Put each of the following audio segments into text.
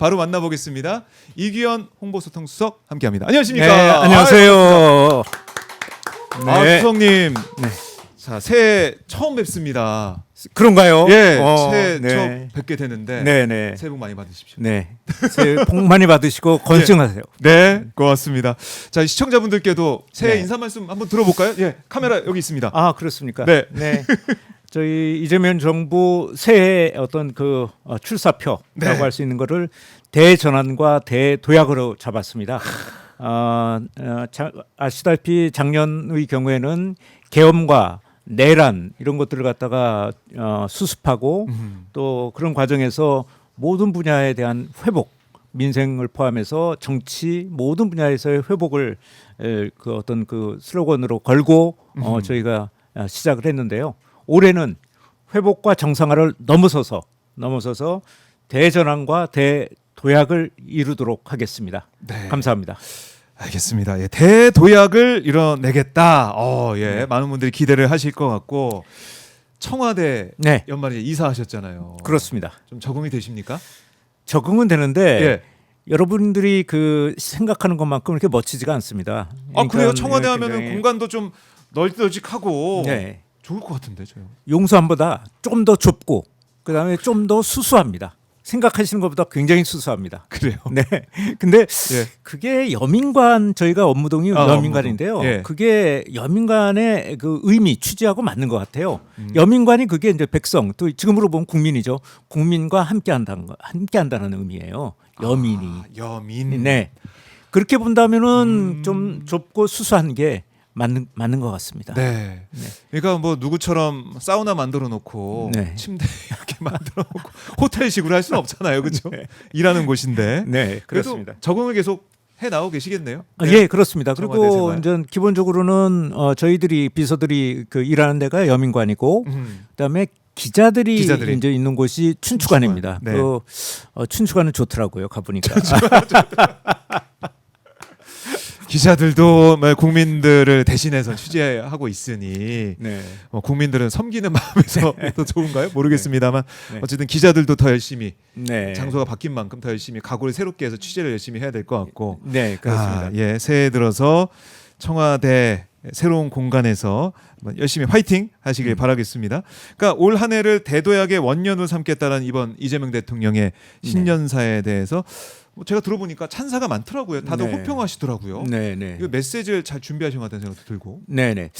바로 만나보겠습니다. 이규현 홍보소통수석 함께합니다. 안녕하십니까? 네, 안녕하세요. 네. 수석님. 네. 자, 새해 처음 뵙습니다. 그런가요? 예, 새해 네. 처음 뵙게 되는데 네. 새해 복 많이 받으십시오. 네. 새해 복 많이 받으시고 건승하세요. 네, 고맙습니다. 자, 시청자분들께도 새해 네. 인사 말씀 한번 들어볼까요? 예, 카메라 여기 있습니다. 아, 그렇습니까? 네. 저희 이재명 정부 새해 어떤 그 출사표라고 네. 할 수 있는 거를 대전환과 대도약으로 잡았습니다. 아시다시피 작년의 경우에는 계엄과 내란 이런 것들을 갖다가 수습하고 또 그런 과정에서 모든 분야에 대한 회복, 민생을 포함해서 정치 모든 분야에서의 회복을 그 어떤 그 슬로건으로 걸고 저희가 시작을 했는데요. 올해는 회복과 정상화를 넘어서서 대전환과 대도약을 이루도록 하겠습니다. 네. 감사합니다. 알겠습니다. 예, 대도약을 이뤄내겠다. 예, 네. 많은 분들이 기대를 하실 것 같고 청와대 네. 연말에 이사하셨잖아요. 그렇습니다. 좀 적응이 되십니까? 적응은 되는데 예. 여러분들이 그 생각하는 것만큼 이렇게 멋지지가 않습니다. 아, 그래요? 그러니까 청와대 하면은 굉장히 공간도 좀 널찍널찍하고 네. 좋을 것 같은데 저요. 용서함보다 좀 더 좁고 그다음에 좀 더 수수합니다. 생각하시는 것보다 굉장히 수수합니다. 그래요. 네. 근데 예. 그게 여민관 저희가 업무동이 여민관인데요. 업무동. 예. 그게 여민관의 그 의미 취지하고 맞는 것 같아요. 여민관이 그게 이제 백성 또 지금으로 보면 국민이죠. 국민과 함께한다는 의미예요. 여민이. 여민. 네. 그렇게 본다면은 좀 좁고 수수한 게 맞는 것 같습니다. 네. 네. 그러니까 뭐 누구처럼 사우나 만들어 놓고 네. 침대 이렇게 만들어 놓고 호텔식으로 할 수는 없잖아요. 그렇죠? 네. 일하는 곳인데. 네, 그래도 그렇습니다. 적응을 계속 해 나오고 계시겠네요. 예, 그렇습니다. 청와대 그리고 생활. 이제 기본적으로는 저희들이 비서들이 그 일하는 데가 여민관이고 그다음에 기자들이 이제 있는 곳이 춘추관입니다. 네. 그 춘추관은 좋더라고요. 가보니까. 기자들도 국민들을 대신해서 취재하고 있으니 네. 국민들은 섬기는 마음에서 또 좋은가요? 모르겠습니다만 네. 어쨌든 기자들도 더 열심히 네. 장소가 바뀐 만큼 더 열심히 각오를 새롭게 해서 취재를 열심히 해야 될 것 같고 네, 그렇습니다. 예, 새해 들어서 청와대 새로운 공간에서 열심히 화이팅 하시길 바라겠습니다. 그러니까 올 한 해를 대도약의 원년으로 삼겠다는 이번 이재명 대통령의 신년사에 대해서 제가 들어보니까 찬사가 많더라고요. 다들 네. 호평하시더라고요. 네. 이 메시지를 잘 준비하신 것 같다는 생각도 들고. 네. 네.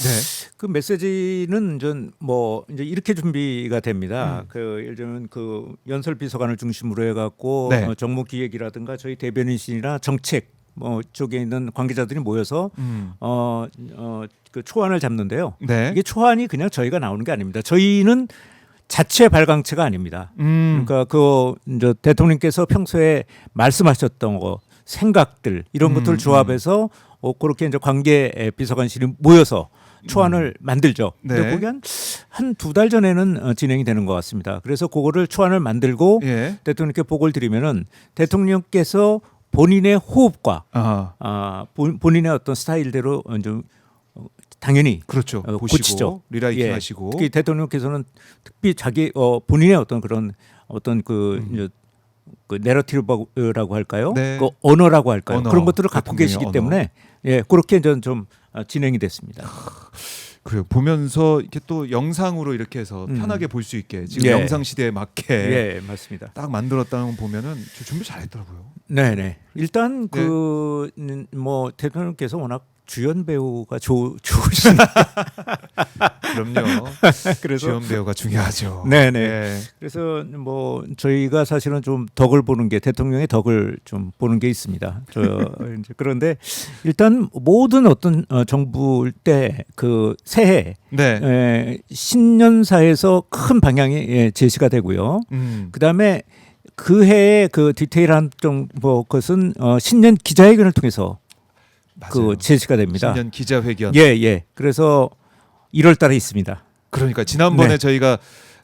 그 메시지는 이제 이렇게 준비가 됩니다. 그 예를 들면 그 연설 비서관을 중심으로 해갖고 네. 정무기획이라든가 저희 대변인실이나 정책 쪽에 있는 관계자들이 모여서 그 초안을 잡는데요. 네. 이게 초안이 그냥 저희가 나오는 게 아닙니다. 저희는 자체 발광체가 아닙니다. 그러니까 그 이제 대통령께서 평소에 말씀하셨던 거 생각들 이런 것들을 조합해서 그렇게 이제 관계 비서관실이 모여서 초안을 만들죠. 네. 근데 그게 한 두 달 전에는 진행이 되는 것 같습니다. 그래서 그거를 초안을 만들고 예. 대통령께 보고를 드리면은 대통령께서 본인의 호흡과 본인의 어떤 스타일대로 좀 당연히 그렇죠. 보시고 고치죠. 리라이팅 예. 하시고. 특히 대통령께서는 특히 자기 본인의 어떤 그런 어떤 그 내러티브라고 할까요? 네. 그 언어라고 할까요? 언어, 그런 것들을 갖고 대통령의 계시기 언어. 때문에 예, 그렇게 좀 진행이 됐습니다. 그래요. 보면서 이렇게 또 영상으로 이렇게 해서 편하게 볼 수 있게 지금 예. 영상 시대에 맞게 예, 맞습니다. 딱 만들었다는 거 보면은 저 준비 잘했더라고요. 네. 일단 그 뭐 대통령께서 워낙 주연 배우가 좋으신 그럼요. 그래서 주연 배우가 중요하죠. 네네. 예. 그래서 뭐 저희가 사실은 좀 덕을 보는 게 대통령의 덕을 좀 보는 게 있습니다. 이제 그런데 일단 모든 어떤 정부 때 그 새해 네. 신년사에서 큰 방향이 제시가 되고요. 그다음에 그 해의 그 디테일한 좀 뭐 것은 신년 기자회견을 통해서 맞아요. 그 제시가 됩니다. 신년 기자회견. 예. 그래서 1월 달에 있습니다. 그러니까 지난번에 네. 저희가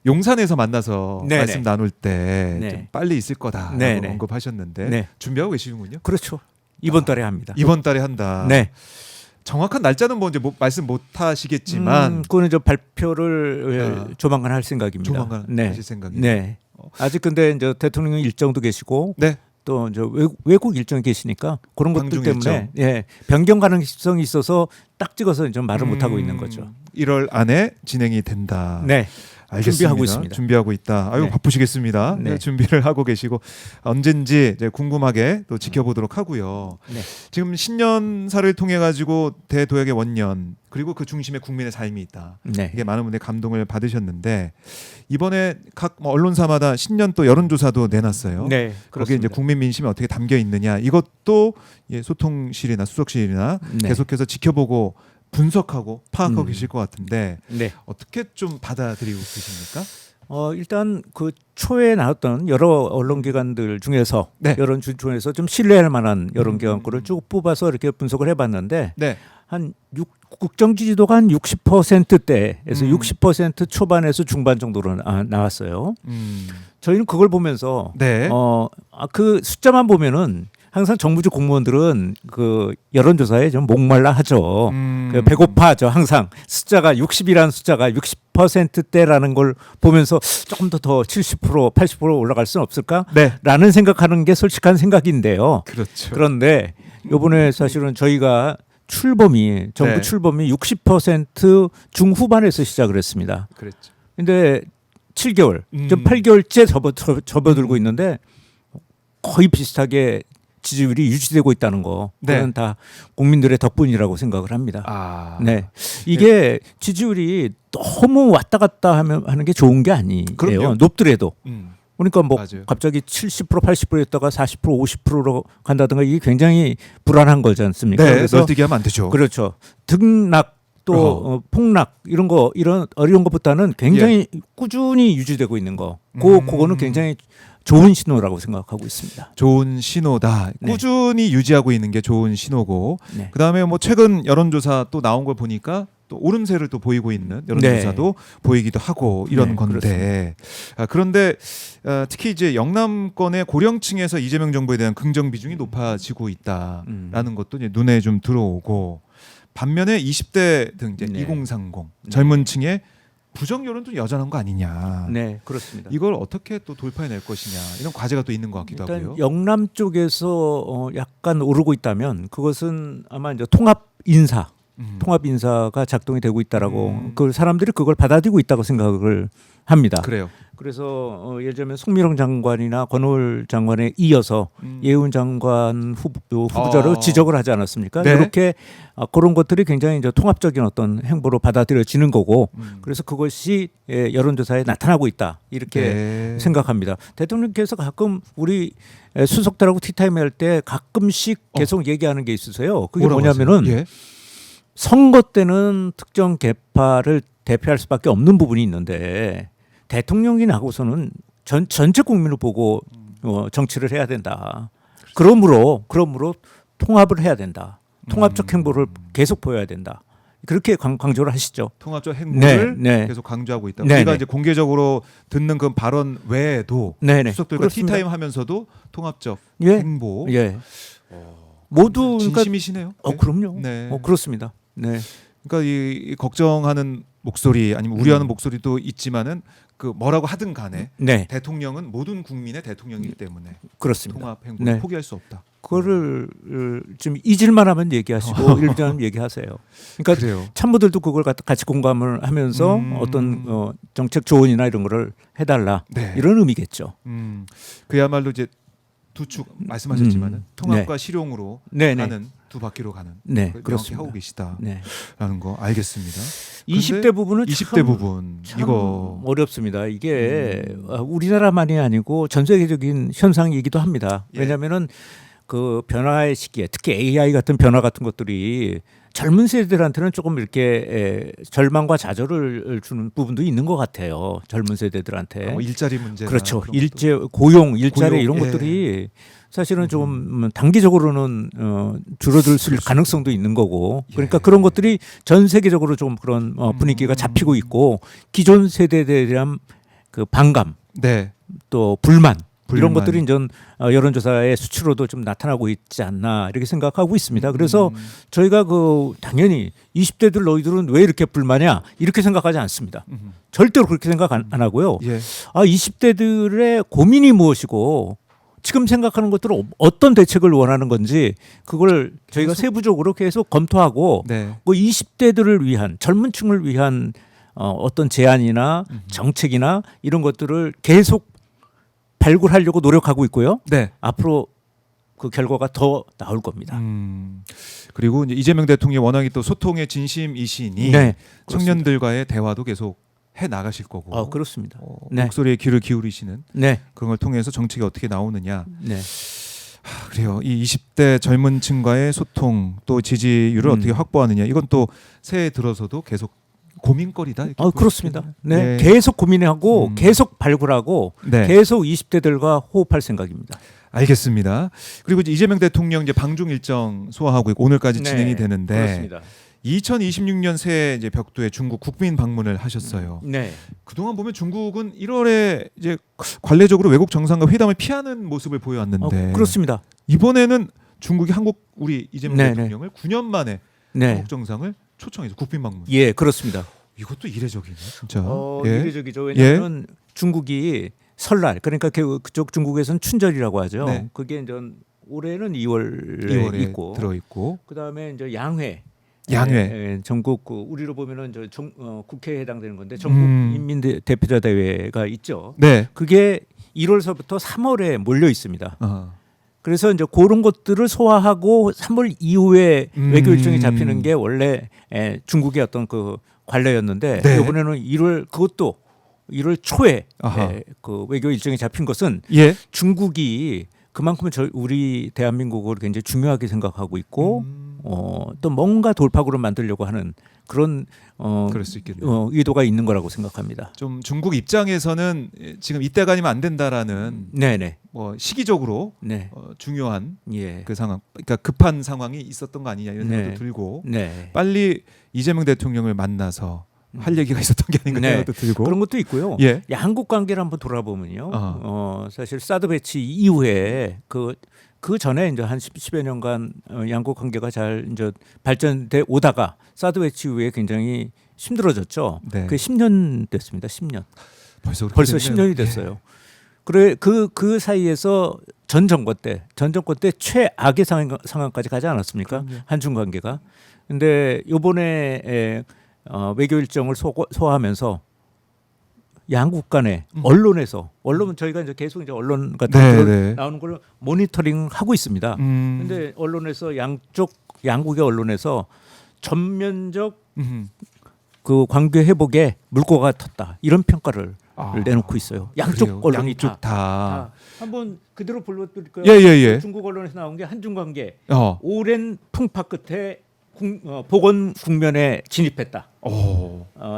용산에서 만나서 네네. 말씀 나눌 때 네. 좀 빨리 있을 거다라고 네네. 언급하셨는데 네. 준비하고 계시는군요. 그렇죠. 이번 달에 합니다. 이번 달에 한다. 네. 정확한 날짜는 뭐 이제 말씀 못 하시겠지만 그거는 저 발표를 조만간 할 생각입니다. 조만간 네. 하실 생각이에요. 네. 아직 근데 이제 대통령 일정도 계시고 네. 또 저 외국 일정에 계시니까 그런 것들 방중 때문에 예, 변경 가능성이 있어서 딱 찍어서 좀 말을 못 하고 있는 거죠. 1월 안에 진행이 된다. 네. 알겠습니다. 준비하고 있습니다. 준비하고 있다. 아유 네. 바쁘시겠습니다. 네. 준비를 하고 계시고 언젠지 이제 궁금하게 또 지켜보도록 하고요. 네. 지금 신년사를 통해 가지고 대도약의 원년 그리고 그 중심에 국민의 삶이 있다. 네. 이게 많은 분들이 감동을 받으셨는데 이번에 각 언론사마다 신년 또 여론조사도 내놨어요. 네. 거기에 그렇습니다. 이제 국민 민심이 어떻게 담겨 있느냐 이것도 예, 소통실이나 수석실이나 네. 계속해서 지켜보고 분석하고 파악하고 음. 계실 것 같은데 네. 어떻게 좀 받아들이고 계십니까? 일단 그 초에 나왔던 여러 언론기관들 중에서 네. 여론 중에서 좀 신뢰할 만한 여론기관 거를 쭉 뽑아서 이렇게 분석을 해봤는데 네. 한 국정 지지도가 한 60%대에서 60% 초반에서 중반 정도로 나왔어요. 저희는 그걸 보면서 네. 그 숫자만 보면은 항상 정부직 공무원들은 그 여론조사에 좀 목말라 하죠. 그 배고파하죠. 항상 숫자가 60이라는 숫자가 60%대라는 걸 보면서 조금 더 70%, 80% 올라갈 수는 없을까? 네. 라는 생각하는 게 솔직한 생각인데요. 그렇죠. 그런데 이번에 사실은 저희가 출범이 정부 네. 출범이 60% 중후반에서 시작을 했습니다. 그랬죠. 근데 7개월, 좀 8개월째 접어들고 있는데 거의 비슷하게 지지율이 유지되고 있다는 거. 네. 그건 다 국민들의 덕분이라고 생각을 합니다. 아. 네, 이게 지지율이 너무 왔다 갔다 하는 게 좋은 게 아니에요. 그럼요. 높더라도. 음. 그러니까 뭐 맞아요. 갑자기 70% 80%였다가 40% 50%로 간다든가 이게 굉장히 불안한 거지 않습니까? 네. 그래서 널뛰기 하면 안 되죠. 그렇죠. 등락 또 폭락 이런 어려운 것보다는 굉장히 꾸준히 유지되고 있는 거. 그거는 굉장히 좋은 신호라고 생각하고 있습니다. 좋은 신호다. 네. 꾸준히 유지하고 있는 게 좋은 신호고. 네. 그다음에 뭐 최근 여론조사 또 나온 걸 보니까 또 오름세를 또 보이고 있는 여론조사도 보이기도 하고 이런 네, 건데 그런데 특히 이제 영남권의 고령층에서 이재명 정부에 대한 긍정 비중이 높아지고 있다라는 것도 이제 눈에 좀 들어오고 반면에 20대 등 이제 네. 2030 젊은층의 부정 여론도 여전한 거 아니냐. 네, 그렇습니다. 이걸 어떻게 또 돌파해낼 것이냐 이런 과제가 또 있는 것 같기도 일단 하고요. 영남 쪽에서 약간 오르고 있다면 그것은 아마 이제 통합 인사가 작동이 되고 있다라고 그 사람들이 그걸 받아들이고 있다고 생각을 합니다. 그래요. 그래서 예를 들면 송미령 장관이나 권오을 장관에 이어서 예훈 장관 후보자로 지적을 하지 않았습니까? 네. 이렇게 그런 것들이 굉장히 이제 통합적인 어떤 행보로 받아들여지는 거고 그래서 그것이 여론조사에 나타나고 있다 이렇게 네. 생각합니다. 대통령께서 가끔 우리 수석들하고 티타임 할 때 가끔씩 계속 얘기하는 게 있으세요. 그게 뭐라고 뭐냐면은 하세요? 예. 선거 때는 특정 계파를 대표할 수밖에 없는 부분이 있는데 대통령이 나고서는 전체 국민을 보고 정치를 해야 된다. 그러므로 통합을 해야 된다. 통합적 행보를 계속 보여야 된다. 그렇게 강조를 하시죠. 통합적 행보를 네. 계속 강조하고 있다. 네, 우리가 네. 이제 공개적으로 듣는 그 발언 외에도 네, 네. 수석들과 그렇습니다. 티타임 하면서도 통합적 예. 행보 예. 모두 그러니까 진심이시네요. 그럼요. 네. 그렇습니다. 네. 그러니까 이 걱정하는 목소리 아니면 우려하는 목소리도 있지만은 그 뭐라고 하든 간에 네. 대통령은 모든 국민의 대통령이기 때문에 그렇습니다. 통합 행보를 네. 포기할 수 없다. 그거를 좀 잊을만 하면 얘기하시고 일단 얘기하세요. 그러니까 그래요. 참모들도 그걸 같이 공감을 하면서 어떤 정책 조언이나 이런 거를 해달라 네. 이런 의미겠죠. 그야말로 이제 두 축 말씀하셨지만은 통합과 실용으로 네네. 가는 두 바퀴로 가는 네, 명확히 그렇습니다. 하고 계시다라는 네. 거 알겠습니다. 20대 부분은 20대 부분 참 이거 어렵습니다. 이게 우리나라만이 아니고 전 세계적인 현상이기도 합니다. 예. 왜냐하면은 그 변화의 시기에 특히 AI 같은 변화 같은 것들이 젊은 세대들한테는 조금 이렇게 절망과 좌절을 주는 부분도 있는 것 같아요. 젊은 세대들한테. 일자리 문제 그렇죠. 고용, 일자리 고용, 이런 예. 것들이 사실은 좀 단기적으로는 줄어들 수 가능성도 있는 거고. 그러니까 예. 그런 것들이 전 세계적으로 좀 그런 분위기가 잡히고 있고 기존 세대에 대한 그 반감, 네. 또 불만. 이런 불만. 것들이 이제 여론조사의 수치로도 좀 나타나고 있지 않나 이렇게 생각하고 있습니다. 그래서 저희가 그 당연히 20대들 너희들은 왜 이렇게 불만이야 이렇게 생각하지 않습니다. 절대로 그렇게 생각 안 하고요. 예. 20대들의 고민이 무엇이고 지금 생각하는 것들은 어떤 대책을 원하는 건지 그걸 저희가 세부적으로 계속 검토하고 네. 뭐 20대들을 위한 젊은 층을 위한 어떤 제안이나 정책이나 이런 것들을 계속 발굴하려고 노력하고 있고요. 네. 앞으로 그 결과가 더 나올 겁니다. 그리고 이제 이재명 대통령이 워낙에 또 소통의 진심이시니 네, 청년들과의 대화도 계속 해 나가실 거고. 그렇습니다. 네. 목소리에 귀를 기울이시는 네, 그런 걸 통해서 정책이 어떻게 나오느냐. 네, 그래요. 이 20대 젊은 층과의 소통 또 지지율을 어떻게 확보하느냐. 이건 또 새해 들어서도 계속 고민거리다. 이렇게 볼 그렇습니다. 수 네, 있겠네요. 계속 고민하고 계속 발굴하고 네. 계속 20대들과 호흡할 생각입니다. 알겠습니다. 그리고 이제 이재명 대통령 이제 방중 일정 소화하고 있고 오늘까지 네, 진행이 되는데 그렇습니다. 2026년 새해 이제 벽두에 중국 국빈 방문을 하셨어요. 네, 그동안 보면 중국은 1월에 이제 관례적으로 외국 정상과 회담을 피하는 모습을 보여왔는데 그렇습니다. 이번에는 중국이 우리 이재명 네, 대통령을 9년 만에 네, 한국 정상을 초청해서 국빈 방문. 예, 그렇습니다. 이것도 이례적이네, 진짜. 이례적이죠. 왜냐하면 중국이 설날 그러니까 그쪽 중국에서는 춘절이라고 하죠. 네. 그게 이제 올해는 2월에 2월에 있고 들어 있고. 그다음에 이제 양회. 전국 우리로 보면은 국회에 해당되는 건데 전국 인민대표자 대회가 있죠. 네. 그게 1월서부터 3월에 몰려 있습니다. 어. 그래서 이제 그런 것들을 소화하고 3월 이후에 외교 일정이 잡히는 게 원래 중국의 어떤 그 관례였는데 네. 이번에는 1월 1월 초에 아하. 그 외교 일정이 잡힌 것은 예. 중국이 그만큼 우리 대한민국을 굉장히 중요하게 생각하고 있고 또 뭔가 돌파구를 만들려고 하는 그런 그럴 수 있겠네요. 의도가 있는 거라고 생각합니다. 좀 중국 입장에서는 지금 이때가 아니면 안 된다라는 네네. 뭐 시기적으로 네. 중요한 예. 그 상황, 그러니까 급한 상황이 있었던 거 아니냐 이런 생각도 네. 들고 네. 빨리 이재명 대통령을 만나서 할 얘기가 있었던 게 아닌가 네. 생각도 들고 그런 것도 있고요. 예. 양국 관계를 한번 돌아보면요. 사실 사드 배치 이후에 그 전에 이제 한 10여 년간 양국 관계가 잘 이제 발전돼 오다가 사드 배치 이후에 굉장히 힘들어졌죠. 네. 그게 10년 됐습니다. 10년. 벌써 10년이 됐어요. 그래 그 사이에서 전 정권 때 최악의 상황까지 가지 않았습니까? 그럼요. 한중 관계가. 근데 이번에 외교 일정을 소화하면서 양국 간의 언론은 저희가 이제 계속 이제 언론 같은 네, 걸 네. 나오는 걸 모니터링 하고 있습니다. 근데 언론에서 양국의 언론에서 전면적 그 관계 회복에 물꼬가 텄다 이런 평가를 내놓고 있어요. 양쪽 그래요. 언론이 양쪽 다. 한번 그대로 불러드릴까요? 예. 중국 언론에서 나온 게 한중 관계 어. 오랜 풍파 끝에 복원 국면에 진입했다.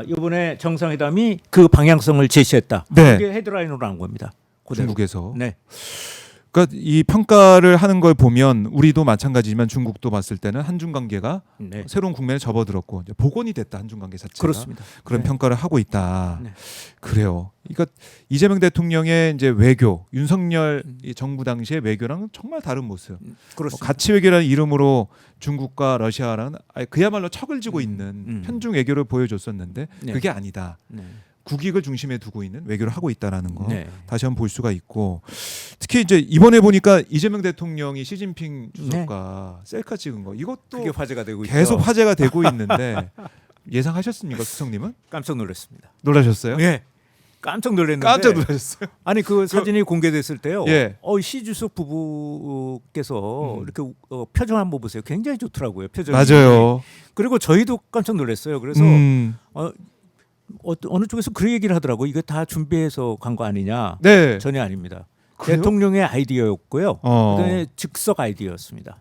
이번에 정상회담이 그 방향성을 제시했다. 네. 그게 헤드라인으로 나온 겁니다. 그대로. 중국에서. 네. 그러니까 이 평가를 하는 걸 보면 우리도 마찬가지지만 중국도 봤을 때는 한중 관계가 네. 새로운 국면에 접어들었고 이제 복원이 됐다 한중 관계 자체가 그렇습니다. 그런 네. 평가를 하고 있다. 네. 그래요. 그러니까 이재명 대통령의 이제 외교, 윤석열 이 정부 당시의 외교랑은 정말 다른 모습. 그렇습니다. 가치 외교라는 이름으로 중국과 러시아랑 그야말로 척을 지고 있는 편중 외교를 보여줬었는데 네. 그게 아니다. 네. 국익을 중심에 두고 있는 외교를 하고 있다라는 거 네. 다시 한번 볼 수가 있고 특히 이제 이번에 보니까 이재명 대통령이 시진핑 주석과 셀카 찍은 거 이것도 그게 화제가 되고 계속 있죠. 화제가 되고 있는데 예상하셨습니까, 수석님은? 깜짝 놀랐습니다. 놀라셨어요? 예. 깜짝 놀랐는데. 깜짝 놀라셨어요? 아니 그 사진이 공개됐을 때요. 예. 시 주석 부부께서 이렇게 표정 한번 보세요. 굉장히 좋더라고요. 표정이. 맞아요. 그리고 저희도 깜짝 놀랐어요. 그래서 어느 쪽에서 그 얘기를 하더라고. 이거 다 준비해서 간 거 아니냐? 네. 전혀 아닙니다. 그래요? 대통령의 아이디어였고요. 그다음에 즉석 아이디어였습니다.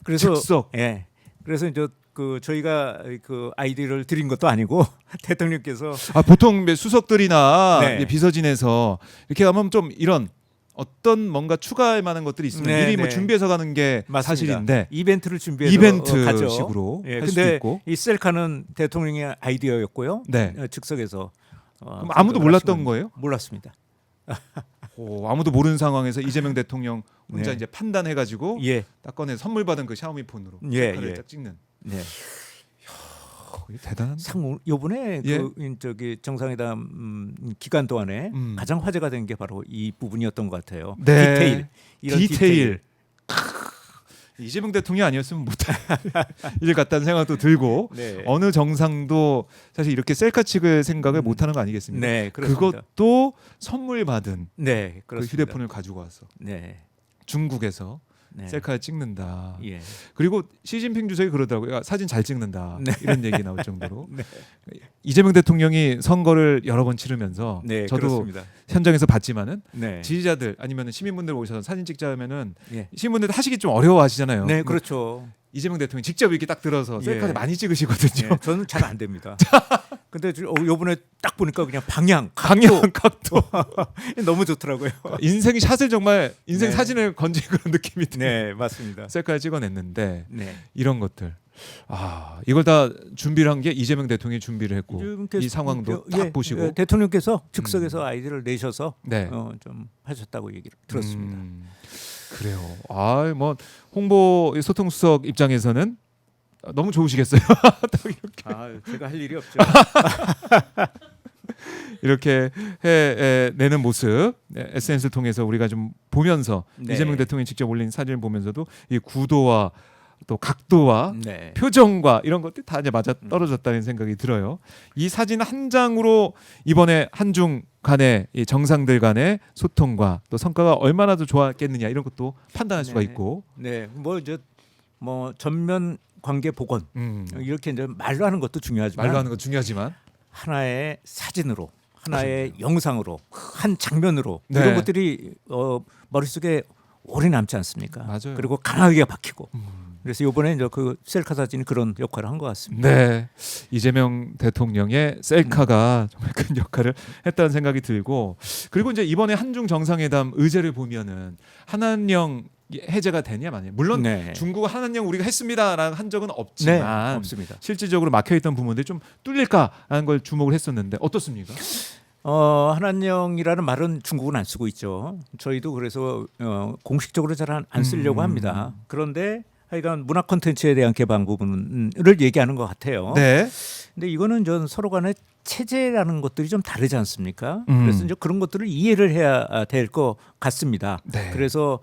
그래서 즉석. 예. 그래서 이제 그 저희가 그 아이디어를 드린 것도 아니고 대통령께서 보통 수석들이나 네. 이제 비서진에서 이렇게 하면 좀 이런 어떤 뭔가 추가할 만한 것들이 있으면 네, 미리 뭐 네. 준비해서 가는 게 맞습니다. 사실인데 이벤트를 준비해서 이벤트 가죠. 식으로 예, 할 수도 근데 있고. 이 셀카는 대통령의 아이디어였고요. 네. 즉석에서 그럼 아무도 몰랐던 거예요? 몰랐습니다. 아무도 모르는 상황에서 이재명 대통령 혼자 네. 이제 판단해가지고 예. 딱 꺼내 선물 받은 그 샤오미 폰으로 예, 셀카를 예. 딱 찍는. 네. 이거 대단한. 상 요번에 예. 그 저기 정상회담 기간 동안에 가장 화제가 된 게 바로 이 부분이었던 것 같아요. 네. 디테일. 이런 디테일. 이재명 대통령이 아니었으면 못할 일 같다는 생각도 들고 네. 어느 정상도 사실 이렇게 셀카 찍을 생각을 못하는 거 아니겠습니까? 네, 그렇습니다. 그것도 선물 받은 네, 그 그렇습니다. 휴대폰을 가지고 와서 네. 중국에서 네. 셀카를 찍는다. 예. 그리고 시진핑 주석이 그러더라고요. 야, 사진 잘 찍는다. 네. 이런 얘기 나올 정도로. 네. 이재명 대통령이 선거를 여러 번 치르면서 네, 저도 그렇습니다. 현장에서 봤지만은 네. 지지자들 아니면 시민분들 오셔서 사진 찍자면은 예. 시민분들 하시기 좀 어려워하시잖아요. 네, 그렇죠. 이재명 대통령이 직접 이렇게 딱 들어서 예. 셀카를 많이 찍으시거든요. 예, 저는 잘 안 됩니다. 근데 요번에 딱 보니까 그냥 방향, 강렬한 각도. 너무 좋더라고요. 인생 샷을 정말 인생 네. 사진을 건진 그런 느낌이 드네요. 네, 맞습니다. 셀카를 찍어냈는데 네. 이런 것들. 아 이걸 다 준비를 한 게 이재명 대통령이 준비를 했고 지금 이 상황도 딱 보시고 대통령께서 즉석에서 아이디어를 내셔서 네. 좀 하셨다고 얘기를 들었습니다. 그래요. 아 뭐 홍보 소통수석 입장에서는 너무 좋으시겠어요. 딱 이렇게. 아, 제가 할 일이 없죠. 이렇게 해내는 모습 SNS를 통해서 우리가 좀 보면서 네. 이재명 대통령이 직접 올린 사진을 보면서도 이 구도와 또 각도와 네. 표정과 이런 것들이 다 이제 맞아 떨어졌다는 생각이 들어요. 이 사진 한 장으로 이번에 한중 간의 이 정상들 간의 소통과 또 성과가 얼마나 더 좋았겠느냐 이런 것도 판단할 수가 네. 있고. 네, 뭐 전면 관계 복원 이렇게 이제 말로 하는 것도 중요하지만 말로 하는 건 중요하지만 하나의 사진으로, 하나의 영상으로, 한 장면으로 네. 이런 것들이 머릿속에 오래 남지 않습니까? 맞아요. 그리고 강하게 박히고. 그래서 이번에 이제 그 셀카 사진이 그런 역할을 한 것 같습니다. 네, 이재명 대통령의 셀카가 정말 큰 역할을 했다는 생각이 들고 그리고 이제 이번에 한중 정상회담 의제를 보면은 한한령 해제가 되냐 마냐. 물론 네. 중국 한한령 우리가 했습니다라는 한 적은 없지만 네, 없습니다. 실질적으로 막혀있던 부분들이 좀 뚫릴까라는 걸 주목을 했었는데 어떻습니까? 한한령이라는 말은 중국은 안 쓰고 있죠. 저희도 그래서 공식적으로 잘 안 쓰려고 합니다. 그런데 하여간 문화 콘텐츠에 대한 개방 부분을 얘기하는 것 같아요. 네. 근데 이거는 전 서로 간의 체제라는 것들이 좀 다르지 않습니까? 음. 그래서 이제 그런 것들을 이해를 해야 될 것 같습니다. 네. 그래서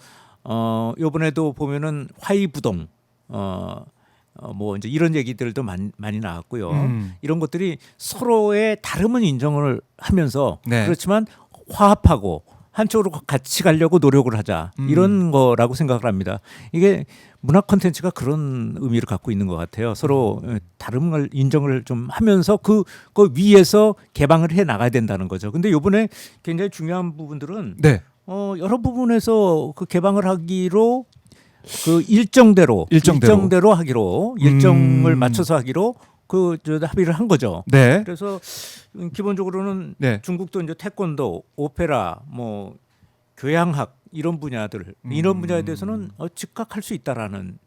이번에도 보면은 화이부동 뭐 이제 이런 얘기들도 많이 나왔고요. 이런 것들이 서로의 다름은 인정을 하면서 네. 그렇지만 화합하고 한쪽으로 같이 가려고 노력을 하자 이런 거라고 생각을 합니다. 이게 문화 콘텐츠가 그런 의미를 갖고 있는 것 같아요. 서로 다름을 인정을 좀 하면서 그 위에서 개방을 해 나가야 된다는 거죠. 근데 이번에 굉장히 중요한 부분들은 네. 여러 부분에서 그 개방을 하기로 그 일정대로 하기로 일정을 맞춰서 하기로 합의를 한 거죠. 네. 그래서 기본적으로는 네. 중국도 이제 태권도, 오페라, 뭐 교양학 이런 분야에 대해서는 즉각 할 수 있다라는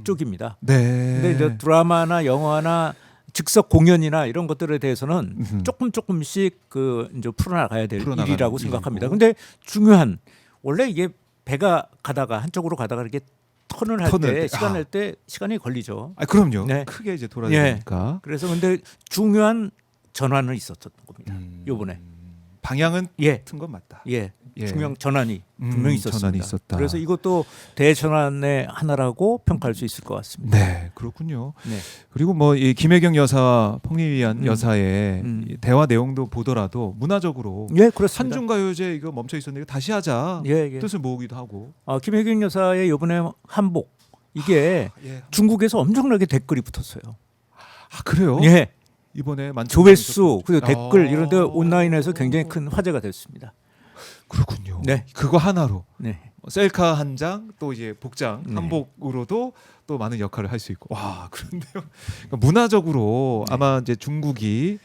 쪽입니다. 네. 근데 이제 드라마나 영화나 즉석 공연이나 이런 것들에 대해서는 조금씩 이제 풀어나가야 될 일이라고 생각합니다. 근데 중요한 원래 이게 배가 가다가 한쪽으로 가다가 이렇게 턴을 할 때 시간 낼 때 시간이 걸리죠. 아 그럼요. 네. 크게 이제 돌아다니니까. 그래서 근데 중요한 전환은 있었던 겁니다. 요번에 방향은 같은 건 맞다. 예. 예. 중요한 전환이 분명히 있었습니다. 전환이 있었다. 그래서 이것도 대전환의 하나라고 평가할 수 있을 것 같습니다. 네, 그렇군요. 네. 그리고 뭐 이 김혜경 여사 폭리위한 여사의 이 대화 내용도 보더라도 문화적으로 예, 그렇습니다. 한중가요제 이거 멈춰 있었는데 다시 하자 예. 뜻을 모으기도 하고. 김혜경 여사의 이번에 한복 이게 예. 중국에서 엄청나게 댓글이 붙었어요. 아 그래요? 예. 이번에 조회수 그리고 댓글 이런데 온라인에서 굉장히 큰 화제가 됐습니다. 그렇군요. 네. 그거 하나로 네. 셀카 한 장 또 이제 복장 네. 한복으로도 또 많은 역할을 할 수 있고 와 그런데요. 그러니까 문화적으로 네. 아마 이제 중국에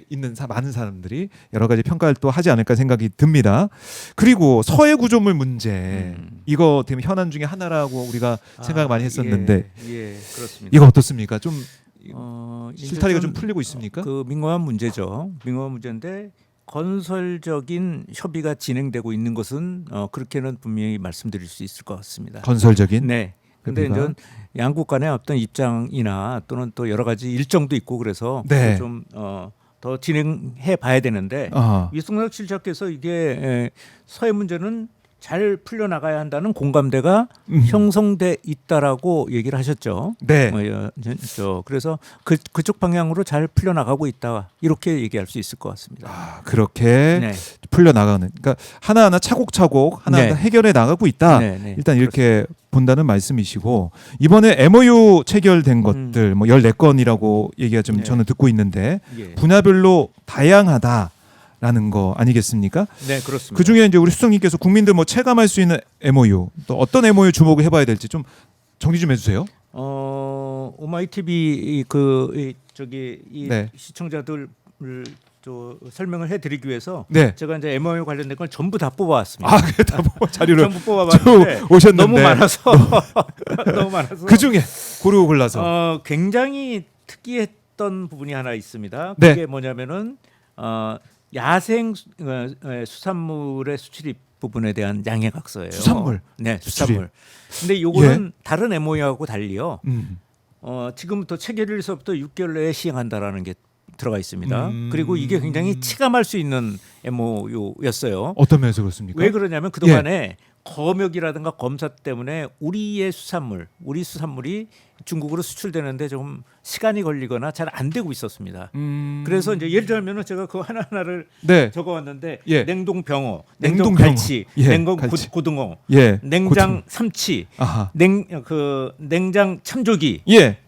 있는 많은 사람들이 여러 가지 평가를 또 하지 않을까 생각이 듭니다. 그리고 서해 구조물 문제 이거 되면 현안 중에 하나라고 우리가 생각을 많이 했었는데 예, 그렇습니다. 이거 어떻습니까? 좀 실타리가 이제 좀 풀리고 있습니까? 그 민감한 문제죠. 민감한 문제인데 건설적인 협의가 진행되고 있는 것은 그렇게는 분명히 말씀드릴 수 있을 것 같습니다. 건설적인. 네. 근데 협의가. 이제 양국 간의 어떤 입장이나 또는 또 여러 가지 일정도 있고 그래서 네. 좀 더 진행해 봐야 되는데 아, 이승락 실장께서 이게 서해 문제는 잘 풀려 나가야 한다는 공감대가 형성돼 있다라고 얘기를 하셨죠. 네. 그래서 그쪽 방향으로 잘 풀려 나가고 있다 이렇게 얘기할 수 있을 것 같습니다. 아, 그렇게 네. 풀려 나가는. 그러니까 하나하나 차곡차곡 하나하나 네. 해결해 나가고 있다. 네, 네. 일단 이렇게 본다는 말씀이시고 이번에 MOU 체결된 것들 뭐 14건이라고 얘기가 좀 네. 저는 듣고 있는데 예. 분야별로 다양하다라는 거 아니겠습니까? 네, 그렇습니다. 그 중에 이제 우리 수석님께서 국민들 뭐 체감할 수 있는 MOU 또 어떤 MOU 주목을 해봐야 될지 좀 정리 좀 해주세요. 오마이 TV 이 네. 시청자들을 또 설명을 해드리기 위해서 네. 제가 이제 MOU 관련된 걸 전부 다 뽑아왔습니다. 아, 그래 다 뭐 자료를 전부 뽑아봤는데 쭉 오셨는데 너무 많아서 너무 많아서 그 중에 고르고 골라서 굉장히 특이했던 부분이 하나 있습니다. 네. 그게 뭐냐면은 야생 수산물의 수출입 부분에 대한 양해각서예요. 수산물? 네, 수출입. 수산물. 근데 요거는 다른 MOU하고 달리요. 음. 지금부터 체결일서부터 6개월 내에 시행한다라는 게 들어가 있습니다. 음. 그리고 이게 굉장히 체감할 수 있는 MOU였어요. 어떤 면에서 그렇습니까? 왜 그러냐면 그동안에 검역이라든가 검사 때문에 우리 수산물이 중국으로 수출되는데 좀 시간이 걸리거나 잘 안 되고 있었습니다. 그래서 이제 예를 들면은 제가 그 하나하나를 네. 적어왔는데 예. 냉동 병어, 냉동 냉동 병어. 갈치, 예, 냉동 갈치. 고등어, 예. 냉장 고등. 삼치, 아하. 냉장 참조기, 예.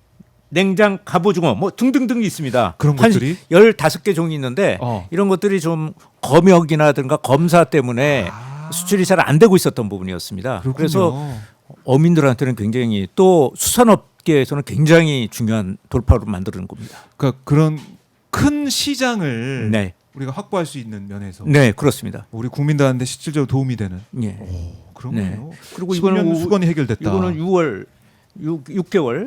냉장 갑오징어 뭐 등등등 있습니다. 그런 한 것들이 15개 종이 있는데 이런 것들이 좀 검역이라든가 검사 때문에 수출이 잘 안 되고 있었던 부분이었습니다. 그렇군요. 그래서 어민들한테는 굉장히 또 수산업계에서는 굉장히 중요한 돌파로 만드는 겁니다. 그러니까 그런 큰 시장을 네, 우리가 확보할 수 있는 면에서 네 그렇습니다. 우리 국민들한테 실질적으로 도움이 되는 예. 그런 네. 거예요. 그리고 10년 이거는 수건이 해결됐다. 이거는 6개월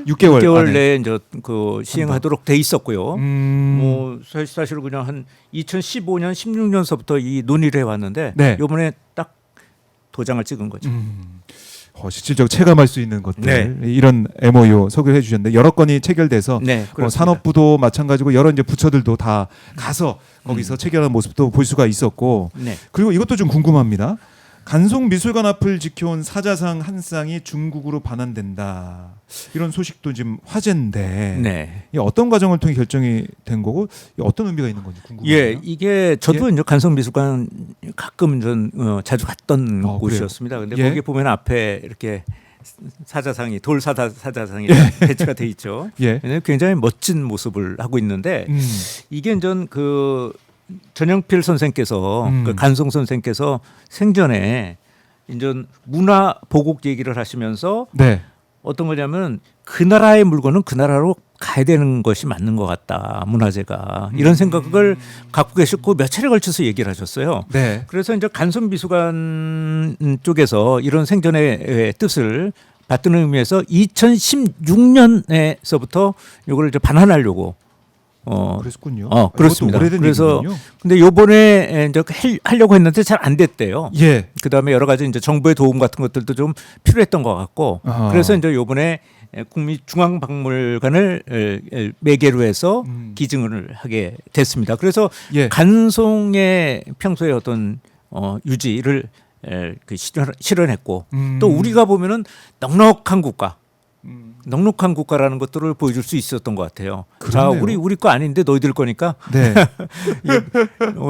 6개월 안에. 내에 이제 그 시행하도록 돼 있었고요. 음. 사실 그냥 한 2015년 16년서부터 이 논의를 해왔는데 네. 이번에 딱 도장을 찍은 거죠. 실질적으로 체감할 수 있는 것들 네. 이런 MOU 소개해 주셨는데 여러 건이 체결돼서 네, 그렇습니다. 산업부도 마찬가지고 여러 이제 부처들도 다 가서 거기서 체결한 모습도 볼 수가 있었고 네. 그리고 이것도 좀 궁금합니다. 간송 미술관 앞을 지켜온 사자상 한 쌍이 중국으로 반환된다. 이런 소식도 지금 화제인데 네. 이 어떤 과정을 통해 결정이 된 거고 이 어떤 의미가 있는 건지 궁금해요. 예, 이게 저도 이제 간성미술관 가끔 전 자주 갔던 그래요? 곳이었습니다. 근데 예. 거기 보면 앞에 이렇게 사자상이 돌 사자상이 배치가 돼 있죠. 예. 굉장히 멋진 모습을 하고 있는데 이게 전 그 전영필 선생께서 그 간송 선생께서 생전에 이제 문화 보국 얘기를 하시면서 네. 어떤 거냐면 그 나라의 물건은 그 나라로 가야 되는 것이 맞는 것 같다. 문화재가 이런 생각을 갖고 계셨고 몇 차례 걸쳐서 얘기를 하셨어요. 네. 그래서 이제 간송미술관 쪽에서 이런 생전의 뜻을 받드는 의미에서 2016년에서부터 이걸 이제 반환하려고 그랬군요. 그렇습니다. 오래된 그래서 얘기군요. 근데 요번에 이제 하려고 했는데 잘 안 됐대요. 예. 그다음에 여러 가지 이제 정부의 도움 같은 것들도 좀 필요했던 것 같고 아하. 그래서 이제 요번에 국립중앙박물관을 매개로 해서 기증을 하게 됐습니다. 그래서 예. 간송의 평소에 어떤 유지를 실현했고 또 우리가 보면은 넉넉한 국가. 넉넉한 국가라는 것들을 보여줄 수 있었던 것 같아요. 자, 그러네요. 우리 거 아닌데 너희들 거니까 네.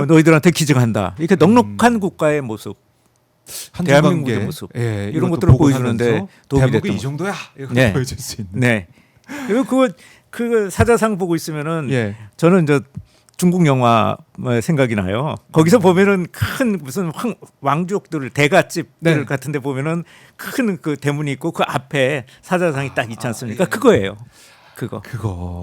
너희들한테 기증한다. 이렇게 넉넉한 국가의 모습, 한두 대한민국의 관계. 모습 예, 이런 이것도 것들을 보고 보여주는데 하면서 도움이 대한민국이 됐던 이 정도야 이렇게 네. 보여줄 수 있는. 네. 그리고 그 사자상 보고 있으면은 예. 저는 이제 중국 영화 생각이 나요. 거기서 보면은 큰 무슨 왕족들 대가집들 네. 같은데 보면은 큰 그 대문이 있고 그 앞에 사자상이 딱 있지 않습니까? 그거예요. 그거.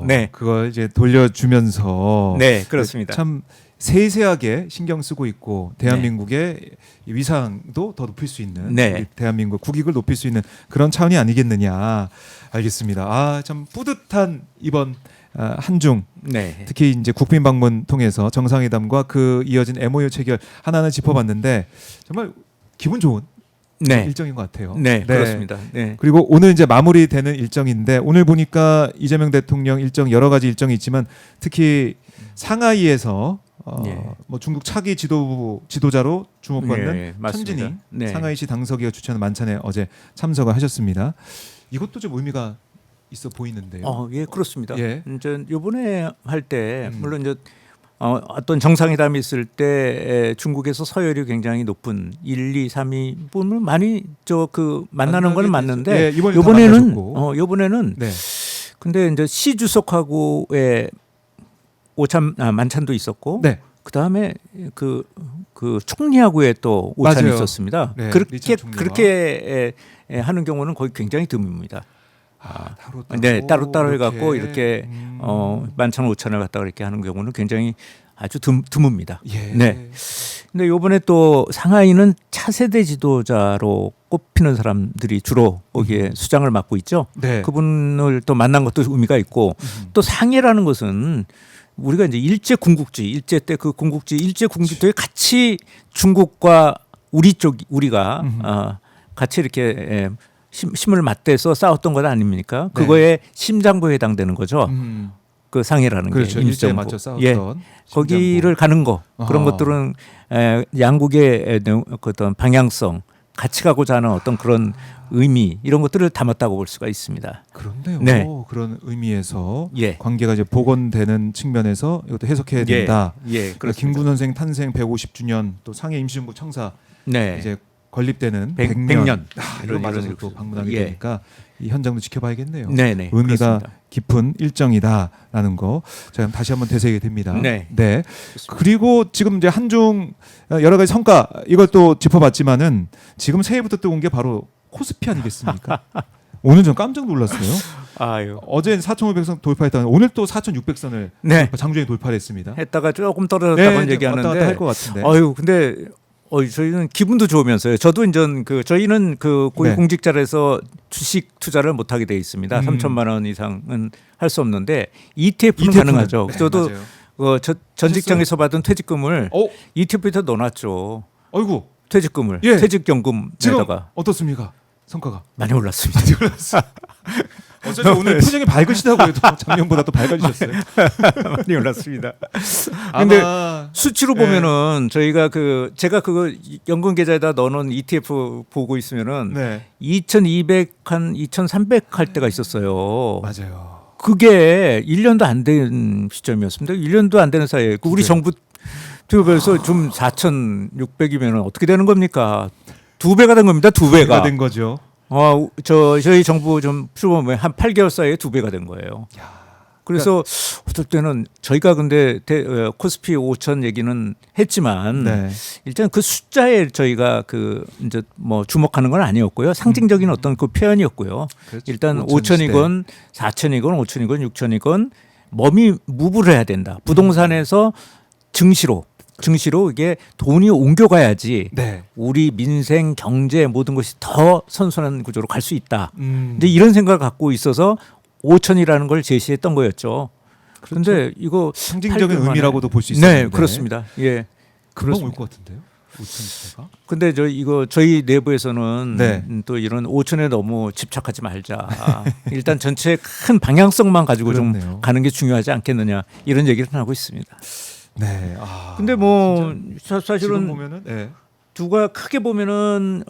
네. 그걸 이제 돌려주면서 네, 그렇습니다. 참 세세하게 신경 쓰고 있고 대한민국의 위상도 더 높일 수 있는 네. 우리 대한민국 국익을 높일 수 있는 그런 차원이 아니겠느냐. 알겠습니다. 아, 참 뿌듯한 이번 한중 네. 특히 이제 국빈 방문 통해서 정상회담과 그 이어진 MOU 체결 하나하나 짚어봤는데 정말 기분 좋은 네. 일정인 것 같아요. 네, 그렇습니다. 네. 그리고 오늘 이제 마무리되는 일정인데 오늘 보니까 이재명 대통령 일정 여러 가지 일정이 있지만 특히 상하이에서 예. 뭐 중국 차기 지도자로 주목받는 예, 맞습니다. 천진이 네. 상하이시 당서기가 주최하는 만찬에 어제 참석을 하셨습니다. 이것도 좀 의미가 있어 보이는데요. 예, 그렇습니다. 예. 이제 요번에 할 때 물론 이제 어떤 정상회담이 있을 때 중국에서 서열이 굉장히 높은 1, 2, 3위 분을 많이 만나는 건 맞는데 예, 이번에도 다 요번에는 만나셨고. 요번에는 네. 근데 이제 시 주석하고의 만찬도 있었고 네. 그다음에 그 총리하고의 또 오찬이 맞아요. 있었습니다. 네, 그렇게 리창 총리와. 그렇게 하는 경우는 거의 굉장히 드뭅니다. 따로 네, 따로 해갖고 이렇게 음. 만찬 오찬을 갖다가 이렇게 하는 경우는 굉장히 아주 드뭅니다. 예. 네. 근데 요번에 또 상하이는 차세대 지도자로 꼽히는 사람들이 주로 거기에 수장을 맡고 있죠. 네. 그분을 또 만난 것도 의미가 있고 또 상해라는 것은 우리가 이제 일제 때 그 군국지 일제 군국지에 같이 중국과 우리가 같이 이렇게 힘을 맞대서 싸웠던 것 아닙니까? 네. 그거에 심장부에 해당되는 거죠. 그 상해라는 그렇죠. 게 일제에 임시정부. 맞춰 싸웠던 예. 심장부. 거기를 가는 거 그런 어허. 것들은 양국의 어떤 방향성, 같이 가고자 하는 어떤 그런 의미 이런 것들을 담았다고 볼 수가 있습니다. 그런데요. 네. 그런 의미에서 예. 관계가 이제 복원되는 측면에서 이것도 해석해야 된다. 예, 그러니까 김구 선생 탄생 150주년 또 상해 임시정부 청사 네. 이제 건립되는 100년. 100년. 이거 이런 맞아서 이런 또 방문하게 예. 되니까 이 현장도 지켜봐야겠네요. 네네. 의미가 그렇습니다. 깊은 일정이다라는 거 제가 다시 한번 되새기게 됩니다. 네. 그리고 지금 이제 한중 여러 가지 성과 이걸 또 짚어봤지만은 지금 새해부터 뜨거운 게 바로 코스피 아니겠습니까? 오늘 전 깜짝 놀랐어요. 아유. 어제는 4,500선 돌파했다는 오늘 또 4,600선을 네. 장중에 돌파를 했습니다. 했다가 조금 떨어졌다고 얘기하는데. 왔다 갔다 할 것 같은데. 아유, 근데 저희는 기분도 좋으면서요. 저도 이제 저희는 네. 고위공직자라서 주식 투자를 못 하게 돼 있습니다. 3천만 원 이상은 할 수 없는데 ETF는 가능하죠. 네, 저도 맞아요. 전 직장에서 받은 퇴직금을 어, ETF에다 넣어놨죠. 아이고 퇴직금을 예. 지금 퇴직연금에다가 어떻습니까? 성과가 많이 올랐습니다. 어쨌든 오늘 표정이 밝으시다고 해도 작년보다 또 밝아지셨어요. 많이 올랐습니다. 근데 수치로 네. 보면은 저희가 제가 그거 연금 계좌에다 넣어놓은 ETF 보고 있으면은 네 2,200 한 2,300 할 때가 있었어요. 맞아요. 그게 1년도 안 된 시점이었습니다. 1년도 안 되는 사이에 우리 그래요. 정부 투입에서 좀 4,600이면 어떻게 되는 겁니까? 2배가 된 겁니다. 2배가. 가 된 거죠. 저희 정부 좀 보면 한 8개월 사이에 2배가 된 거예요. 그래서 어떨 때는 저희가 근데 코스피 5천 얘기는 했지만 네. 일단 그 숫자에 저희가 이제 뭐 주목하는 건 아니었고요. 상징적인 어떤 그 표현이었고요. 그렇죠. 일단 5천 5천이건 4천이건 5천이건 6천이건 무브를 해야 된다. 부동산에서 증시로 이게 돈이 옮겨가야지 네. 우리 민생 경제 모든 것이 더 선선한 구조로 갈 수 있다. 음. 근데 이런 생각을 갖고 있어서 5천이라는 걸 제시했던 거였죠. 그런데 이거 상징적인 8개월 만에 의미라고도 볼 수 있었는데. 네, 그렇습니다. 예. 금방 그렇습니다. 올 것 같은데요. 5천 근데 저희 내부에서는 네. 또 이런 5천에 너무 집착하지 말자. 일단 전체 큰 방향성만 가지고 그렇네요. 좀 가는 게 중요하지 않겠느냐 이런 얘기를 하고 있습니다. 네. 근데 뭐 지금 사실은 보면은 네. 두가 크게 보면은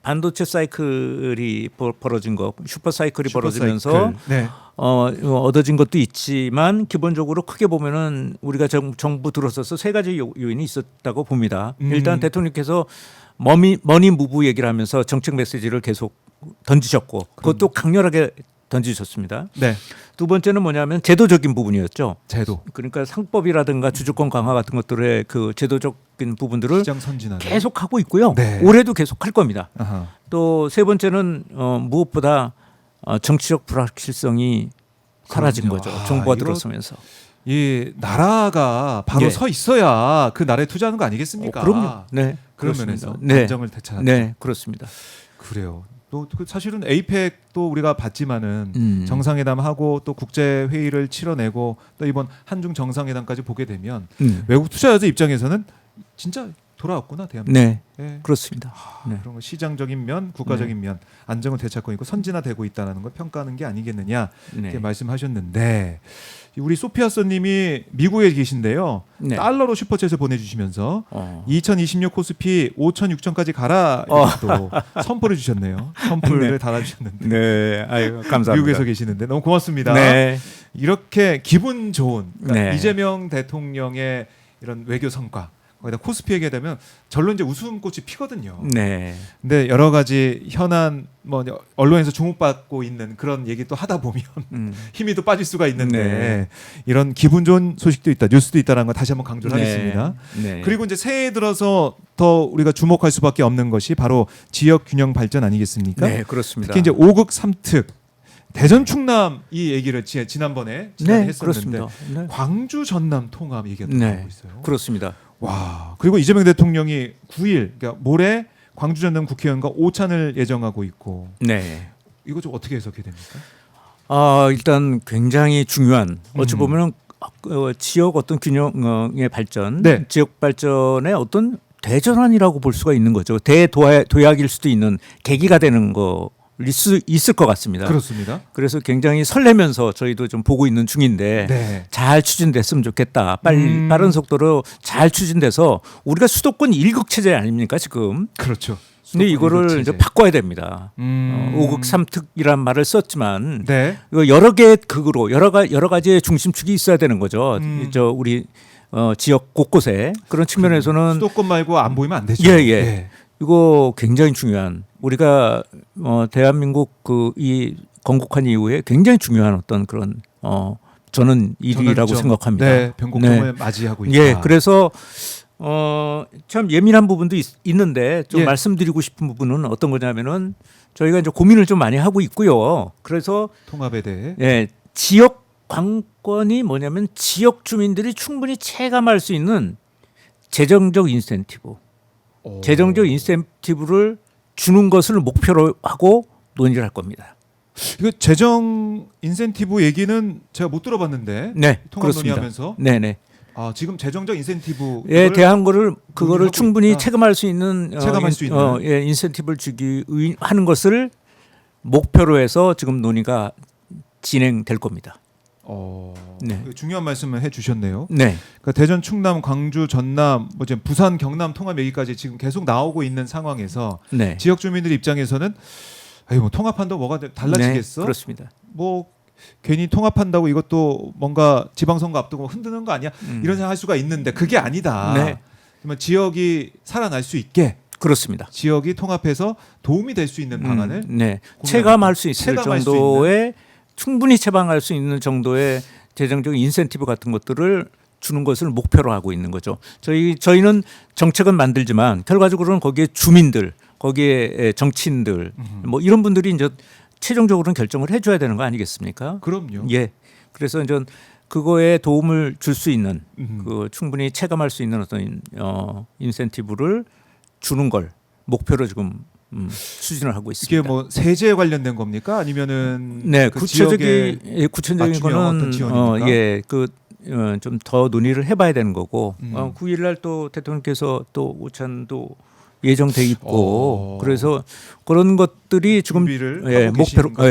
반도체 사이클이 벌어진 거, 슈퍼 사이클이 벌어지면서 슈퍼사이클. 네. 얻어진 것도 있지만 기본적으로 크게 보면은 우리가 정부 들어서서 세 가지 요인이 있었다고 봅니다. 일단 대통령께서 머니 무브 얘기를 하면서 정책 메시지를 계속 던지셨고 그것도 강렬하게 던지셨습니다. 네. 두 번째는 뭐냐면 제도적인 부분이었죠. 제도. 그러니까 상법이라든가 주주권 강화 같은 것들의 그 제도적인 부분들을 시장 선진화. 계속 하고 있고요. 네. 올해도 계속 할 겁니다. 아하. 또 세 번째는 무엇보다 정치적 불확실성이 사라진 그럼요. 거죠. 정부가 이거 들어서면서. 이 나라가 바로 예. 서 있어야 그 나라에 투자하는 거 아니겠습니까? 그럼요. 네. 그런 그렇습니다. 면에서 네. 안정을 되찾았죠. 네, 그렇습니다. 그래요. 또 사실은 에이펙도 우리가 봤지만은 정상회담하고 또 국제 회의를 치러내고 또 이번 한중 정상회담까지 보게 되면 외국 투자자 입장에서는 진짜 돌아왔구나 대한민국. 네, 예. 그렇습니다. 네. 그런 거 시장적인 면, 국가적인 면 안정을 되찾고 있고 선진화되고 있다는 걸 평가하는 게 아니겠느냐 이렇게 네. 말씀하셨는데 우리 소피아서님이 미국에 계신데요. 네. 달러로 슈퍼챗을 보내주시면서 어. 2026 코스피 5,600까지 가라 또 선포를 주셨네요. 선풀을 네. 달아주셨는데 네, 아유 감사합니다. 미국에서 계시는데 너무 고맙습니다. 네, 이렇게 기분 좋은 그러니까 네. 이재명 대통령의 이런 외교 성과 거기다 코스피 얘기하게 되면 절로 이제 웃음꽃이 피거든요. 네, 근데 여러 가지 현안 뭐 언론에서 주목받고 있는 그런 얘기 또 하다 보면 힘이 또 빠질 수가 있는데 네. 이런 기분 좋은 소식도 있다, 뉴스도 있다는 거 다시 한번 강조를 하겠습니다. 네. 그리고 이제 새해 들어서 더 우리가 주목할 수밖에 없는 것이 바로 지역 균형 발전 아니겠습니까? 네, 그렇습니다. 특히 이제 5극 3특 대전 충남 이 얘기를 지난번에 네, 했었는데 그렇습니다. 네. 광주 전남 통합 얘기가 네, 나오고 있어요. 그렇습니다. 와, 그리고 이재명 대통령이 9일 그러니까 모레 광주 전남 국회의원과 오찬을 예정하고 있고 네. 이거 좀 어떻게 해석해야 됩니까? 일단 굉장히 중요한 어찌 보면은 지역 어떤 균형의 발전, 네. 지역 발전의 어떤 대전환이라고 볼 수가 있는 거죠. 대도약일 수도 있는 계기가 되는 거. 있을 것 같습니다. 그렇습니다. 그래서 굉장히 설레면서 저희도 좀 보고 있는 중인데 네. 잘 추진됐으면 좋겠다. 빠른 속도로 잘 추진돼서 우리가 수도권 1극 체제 아닙니까 지금? 그렇죠. 근데 이거를 이제 바꿔야 됩니다. 5극 3특이란 말을 썼지만 네. 이거 여러 개의 극으로 여러 가지의 중심축이 있어야 되는 거죠. 우리 지역 곳곳에 그런 측면에서는 수도권 말고 안 보이면 안 되죠. 예. 이거 굉장히 중요한 우리가 대한민국 이 건국한 이후에 굉장히 중요한 어떤 그런 저는 일이라고 생각합니다. 네, 변곡점을 맞이하고 있다. 예, 그래서 참 예민한 부분도 있는데 좀 예. 말씀드리고 싶은 부분은 어떤 거냐면은 저희가 이제 고민을 좀 많이 하고 있고요. 그래서 통합에 대해 예, 지역 관건이 뭐냐면 지역 주민들이 충분히 체감할 수 있는 재정적 인센티브. 재정적 인센티브를 주는 것을 목표로 하고 논의를 할 겁니다. 이거 재정 인센티브 얘기는 제가 못 들어봤는데 네, 통합 그렇습니다. 논의하면서 네네. 지금 재정적 인센티브 예, 대한 그거를 논의하고 충분히 있다. 체감할 수 있는 예, 인센티브를 하는 것을 목표로 해서 지금 논의가 진행될 겁니다. 네. 중요한 말씀을 해주셨네요. 네. 그러니까 대전, 충남, 광주, 전남, 뭐 이제 부산, 경남 통합 얘기까지 지금 계속 나오고 있는 상황에서 네. 지역 주민들 입장에서는 뭐 통합한다고 뭐가 달라지겠어? 네, 그렇습니다. 뭐 괜히 통합한다고 이것도 뭔가 지방선거 앞두고 흔드는 거 아니야? 이런 생각할 수가 있는데 그게 아니다. 네. 그러면 지역이 살아날 수 있게 그렇습니다. 지역이 통합해서 도움이 될 수 있는 방안을 체감할 수 있을 정도의 충분히 체감할 수 있는 정도의 재정적 인센티브 같은 것들을 주는 것을 목표로 하고 있는 거죠. 저희는 정책은 만들지만 결과적으로는 거기에 주민들, 거기에 정치인들 뭐 이런 분들이 이제 최종적으로는 결정을 해줘야 되는 거 아니겠습니까? 그럼요. 예. 그래서 이제 그거에 도움을 줄 수 있는 충분히 체감할 수 있는 어떤 인센티브를 주는 걸 목표로 지금 추진을 하고 있습니다. 이게 뭐 세제에 관련된 겁니까? 아니면은 네, 그 구체적인 거는 좀 더 논의를 해봐야 되는 거고 9일날 또 대통령께서 또 오찬도 예정돼 있고 그래서 그런 것들이 지금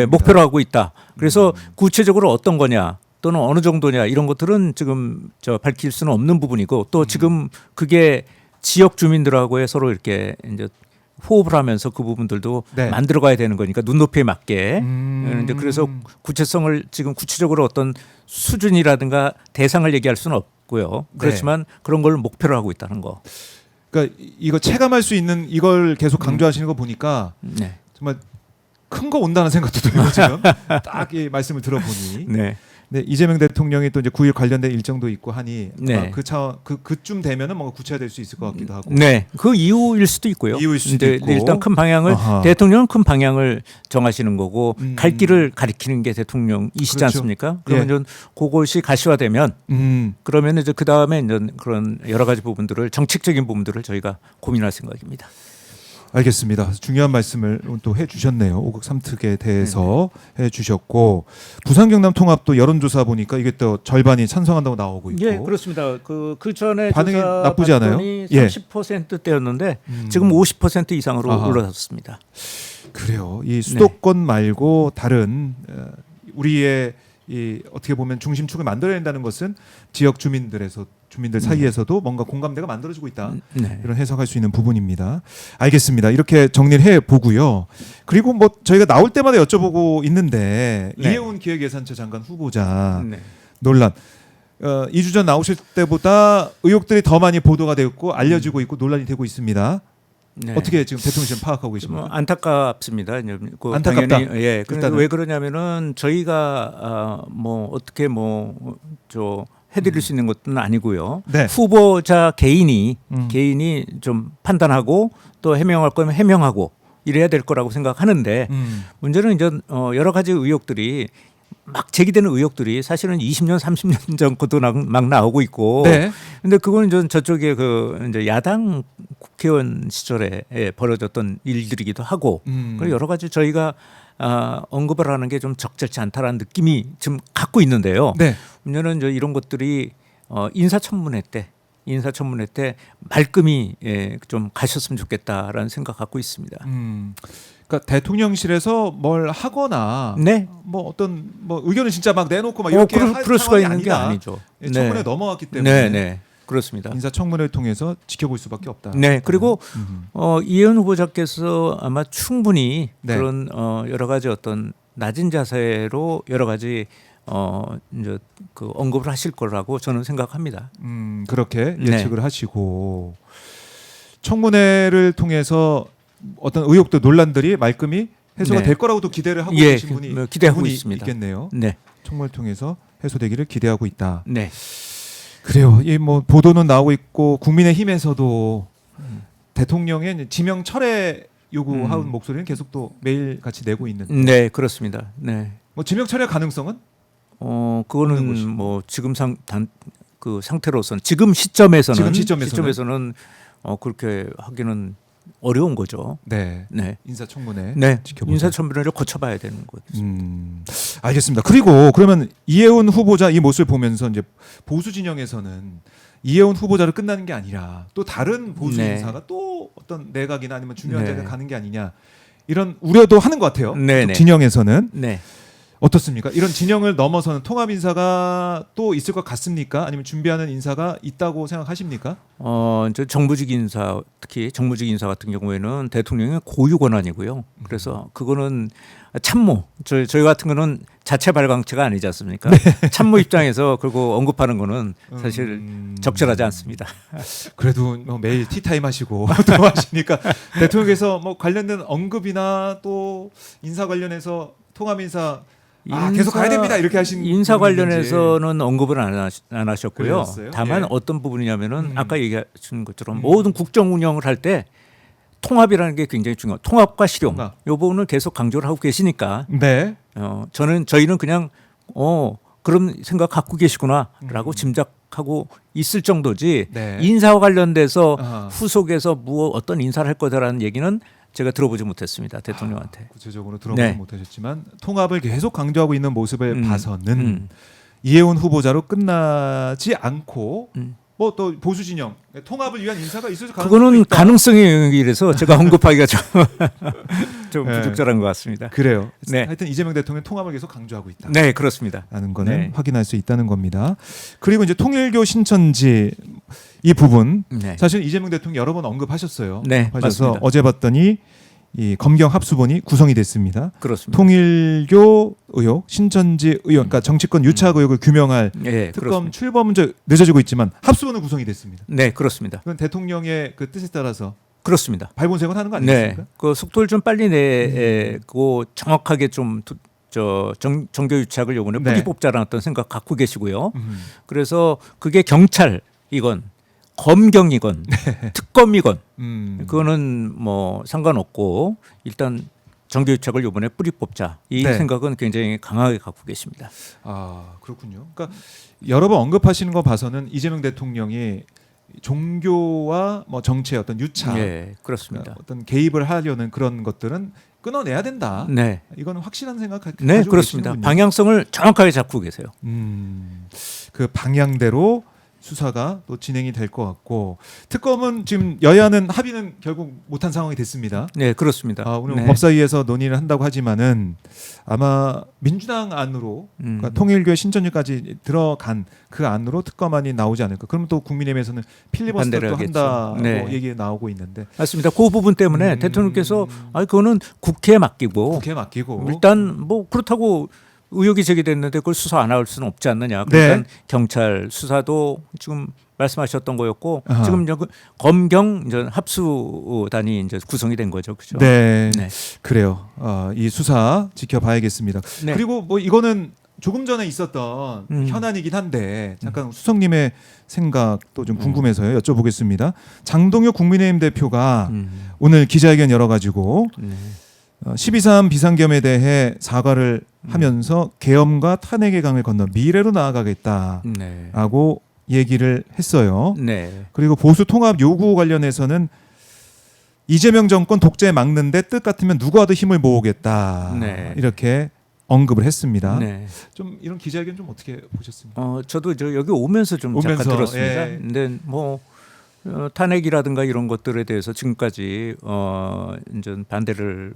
목표로 하고 있다. 그래서 구체적으로 어떤 거냐 또는 어느 정도냐 이런 것들은 지금 밝힐 수는 없는 부분이고 또 지금 그게 지역 주민들하고의 서로 이렇게 이제 호흡을 하면서 그 부분들도 만들어가야 되는 거니까 눈높이에 맞게 이제 그래서 구체성을 지금 구체적으로 어떤 수준이라든가 대상을 얘기할 수는 없고요. 그렇지만 그런 걸 목표로 하고 있다는 거. 그러니까 이거 체감할 수 있는 이걸 계속 강조하시는 거 보니까 정말 큰 거 온다는 생각도 들고 지금 딱 이 말씀을 들어보니. 네, 이재명 대통령이 또 이제 9일 관련된 일정도 있고 하니 그 차원 그쯤 되면은 뭔가 구체화될 수 있을 것 같기도 하고. 네, 그 이후일 수도 있고요. 이후일 수도 있고. 일단 큰 방향을 대통령은 큰 방향을 정하시는 거고 갈 길을 가리키는 게 대통령이시지 않습니까? 그러면 좀 그것이 가시화되면 그러면 이제 그 다음에 이제 그런 여러 가지 부분들을 정책적인 부분들을 저희가 고민할 생각입니다. 알겠습니다. 중요한 말씀을 또 해주셨네요. 5급 3특에 대해서 해주셨고 부산 경남 통합도 여론조사 보니까 이게 또 절반이 찬성한다고 나오고 있고. 예, 그렇습니다. 그 전에 반응이 조사 나쁘지 않아요? 봤더니 예. 30%대였는데 지금 50% 이상으로 아하. 올라섰습니다. 그래요. 이 수도권 말고 다른 우리의 이 어떻게 보면 중심축을 만들어야 된다는 것은 지역 주민들 사이에서도 뭔가 공감대가 만들어지고 있다. 네. 이런 해석할 수 있는 부분입니다. 알겠습니다. 이렇게 정리를 해 보고요. 그리고 뭐 저희가 나올 때마다 여쭤보고 있는데 네. 이해운 기획예산처 장관 후보자 네. 논란 2주 전 나오실 때보다 의혹들이 더 많이 보도가 되었고 알려지고 있고 논란이 되고 있습니다. 네. 어떻게 지금 대통령실 파악하고 뭐 계십니까? 안타깝습니다. 그 안타깝다. 당연히, 예. 그런데 일단은. 왜 그러냐면은 저희가 뭐 어떻게 저 해드릴 수 있는 것은 아니고요. 네. 후보자 개인이 음. 좀 판단하고 또 해명할 거면 해명하고 이래야 될 거라고 생각하는데 문제는 이제 여러 가지 의혹들이 막 제기되는 의혹들이 사실은 20년, 30년 전 것도 막 나오고 있고. 네. 근데 그거는 좀 저쪽에 이제 야당 국회의원 시절에 벌어졌던 일들이기도 하고. 그리고 여러 가지 저희가 언급을 하는 게 좀 적절치 않다라는 느낌이 좀 갖고 있는데요. 네. 문제는 이제 이런 것들이 인사청문회 때 말끔히 좀 가셨으면 좋겠다라는 생각 갖고 있습니다. 그러니까 대통령실에서 뭘 하거나 네. 뭐 어떤 뭐 의견을 진짜 막 내놓고 막 이렇게 할 그럴 수가 상황이 있는 게 아니다. 아니죠. 예, 청문회 네. 넘어왔기 때문에 네. 그렇습니다. 인사청문회를 통해서 지켜볼 수밖에 없다. 네, 그리고 이혜원 후보자께서 아마 충분히 네. 그런 여러 가지 어떤 낮은 자세로 여러 가지 이제 그 언급을 하실 거라고 저는 생각합니다. 그렇게 네. 예측을 하시고 청문회를 통해서 어떤 의혹도 논란들이 말끔히 해소가 네. 될 거라고도 기대를 하고 예, 계신 분이 기대하고 분이 있습니다. 있겠네요. 네, 청문회를 통해서 해소되기를 기대하고 있다. 네, 그래요. 이 뭐 보도는 나오고 있고 국민의힘에서도 대통령의 이제 지명 철회 요구하는 목소리는 계속 또 매일 같이 내고 있는. 네, 그렇습니다. 네, 뭐 지명 철회 가능성은 없는 그거는 것이고. 뭐 지금 그 상태로서는 지금 시점에서는 그렇게 하기는 어려운 거죠. 네. 네, 인사청문회 네, 지켜보자. 인사청문회를 거쳐봐야 되는 거죠. 알겠습니다. 그리고 그러면 이혜훈 후보자 이 모습을 보면서 이제 보수 진영에서는 이혜훈 후보자로 끝나는 게 아니라 또 다른 보수 네. 인사가 또 어떤 내각이나 아니면 중요한 네. 자리에 가는 게 아니냐 이런 우려도 하는 것 같아요. 네, 쪽 네. 진영에서는 네. 어떻습니까? 이런 진영을 넘어서는 통합 인사가 또 있을 것 같습니까? 아니면 준비하는 인사가 있다고 생각하십니까? 이제 정부직 인사, 특히 정부직 인사 같은 경우에는 대통령의 고유 권한이고요. 그래서 그거는 참모, 저희 같은 거는 자체 발광체가 아니지 않습니까? 참모 입장에서 그리고 언급하는 거는 사실 적절하지 않습니다. 그래도 뭐 매일 티타임 하시고 또 하시니까 대통령께서 뭐 관련된 언급이나 또 인사 관련해서 통합 인사 계속 가야 됩니다 이렇게 하신 인사 부분이 있는지. 관련해서는 언급을 안 하셨고요. 그러셨어요? 다만 예. 어떤 부분이냐면은 아까 얘기하신 것처럼 모든 국정 운영을 할 때 통합이라는 게 굉장히 중요해요. 통합과 실용. 통합. 이 부분을 계속 강조를 하고 계시니까 네. 저희는 그냥 그런 생각 갖고 계시구나라고 짐작하고 있을 정도지 네. 인사와 관련돼서 아하. 후속에서 어떤 인사를 할 거다라는 얘기는 제가 들어보지 못했습니다. 대통령한테. 구체적으로 들어보지 네. 못하셨지만 통합을 계속 강조하고 있는 모습을 봐서는 음. 이혜훈 후보자로 끝나지 않고 음. 뭐 또 보수 진영 통합을 위한 인사가 있을 가능성이 그거는 있다. 가능성이 이래서 제가 언급하기가 좀 네. 부적절한 것 같습니다. 그래요. 네. 하여튼 이재명 대통령 통합을 계속 강조하고 있다. 네, 그렇습니다. 라는 거는 네. 확인할 수 있다는 겁니다. 그리고 이제 통일교 신천지 이 부분 네. 사실 이재명 대통령 여러 번 언급하셨어요. 네, 하셔서 맞습니다. 어제 봤더니 이 검경 합수본이 구성이 됐습니다. 그렇습니다. 통일교 의혹, 신천지 의혹, 그러니까 정치권 유착 의혹을 규명할 네, 특검 그렇습니다. 출범 문제 늦어지고 있지만 합수본은 구성이 됐습니다. 네, 그렇습니다. 그건 대통령의 그 뜻에 따라서 그렇습니다. 발본색원 하는 거 네, 아니겠습니까? 그 속도를 좀 빨리 내고 정확하게 좀 정교 유착을 요번에 네. 뿌리 뽑자라는 어떤 생각 갖고 계시고요. 그래서 그게 경찰이건 검경이건 특검이건 그거는 뭐 상관없고 일단 정교 유착을 요번에 뿌리 뽑자 이 네. 생각은 굉장히 강하게 갖고 계십니다. 아 그렇군요. 그러니까 여러 번 언급하시는 거 봐서는 이재명 대통령이 종교와 뭐 정치의 어떤 유착, 예, 그렇습니다. 어떤 개입을 하려는 그런 것들은 끊어내야 된다. 네, 이거는 확실한 생각 가지고 네, 그렇습니다. 계시는군요. 방향성을 정확하게 잡고 계세요. 그 방향대로 수사가 또 진행이 될 것 같고 특검은 지금 여야는 합의는 결국 못한 상황이 됐습니다. 네, 그렇습니다. 오늘 네. 법사위에서 논의를 한다고 하지만은 아마 민주당 안으로 그러니까 통일교의 신천지까지 들어간 그 안으로 특검안이 나오지 않을까. 그러면 또 국민의힘에서는 필리버스터도 반대를 하겠죠. 한다고 네. 얘기 나오고 있는데 맞습니다. 그 부분 때문에 대통령께서 그거는 국회에 맡기고 국회에 맡기고 일단 뭐 그렇다고 의혹이 제기됐는데 그걸 수사 안 할 수는 없지 않느냐. 네. 그러니까 경찰 수사도 지금 말씀하셨던 거였고 아하. 지금 이제 그 검경 이제 합수단이 이제 구성이 된 거죠, 그렇죠? 네, 네. 그래요. 이 수사 지켜봐야겠습니다. 네. 그리고 뭐 이거는 조금 전에 있었던 현안이긴 한데 잠깐 수석님의 생각도 좀 궁금해서요. 여쭤보겠습니다. 장동혁 국민의힘 대표가 오늘 기자회견 열어가지고 12.3 비상겸에 대해 사과를 하면서 계엄과 탄핵의 강을 건너 미래로 나아가겠다라고 네. 얘기를 했어요. 네. 그리고 보수 통합 요구 관련해서는 이재명 정권 독재 막는데 뜻 같으면 누구와도 힘을 모으겠다. 네. 이렇게 언급을 했습니다. 네. 좀 이런 기자회견 좀 어떻게 보셨습니까? 저도 저 여기 오면서 좀 잠깐 오면서, 들었습니다. 예. 근데 뭐 탄핵이라든가 이런 것들에 대해서 지금까지 이제 반대를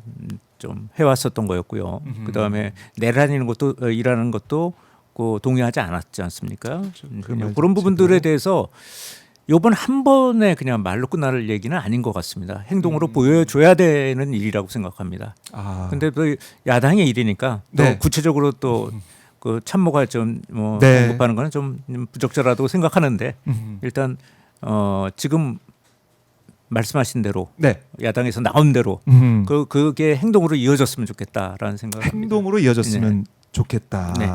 좀 해왔었던 거였고요. 음흠. 그 다음에 내란이라는 것도 일하는 것도 그 동의하지 않았지 않습니까? 그 말 그런 부분들에 제대로. 대해서 이번 한 번에 그냥 말로 끝날 얘기는 아닌 것 같습니다. 행동으로 보여줘야 되는 일이라고 생각합니다. 근데 또 야당의 일이니까 또 네. 구체적으로 또 그 참모가 좀 뭐 네. 언급하는 거는 좀 부적절하다고 생각하는데 일단 지금 말씀하신 대로 네. 야당에서 나온 대로 그게 행동으로 이어졌으면 좋겠다라는 생각입니다. 행동으로 이어졌으면 좋겠다. 네.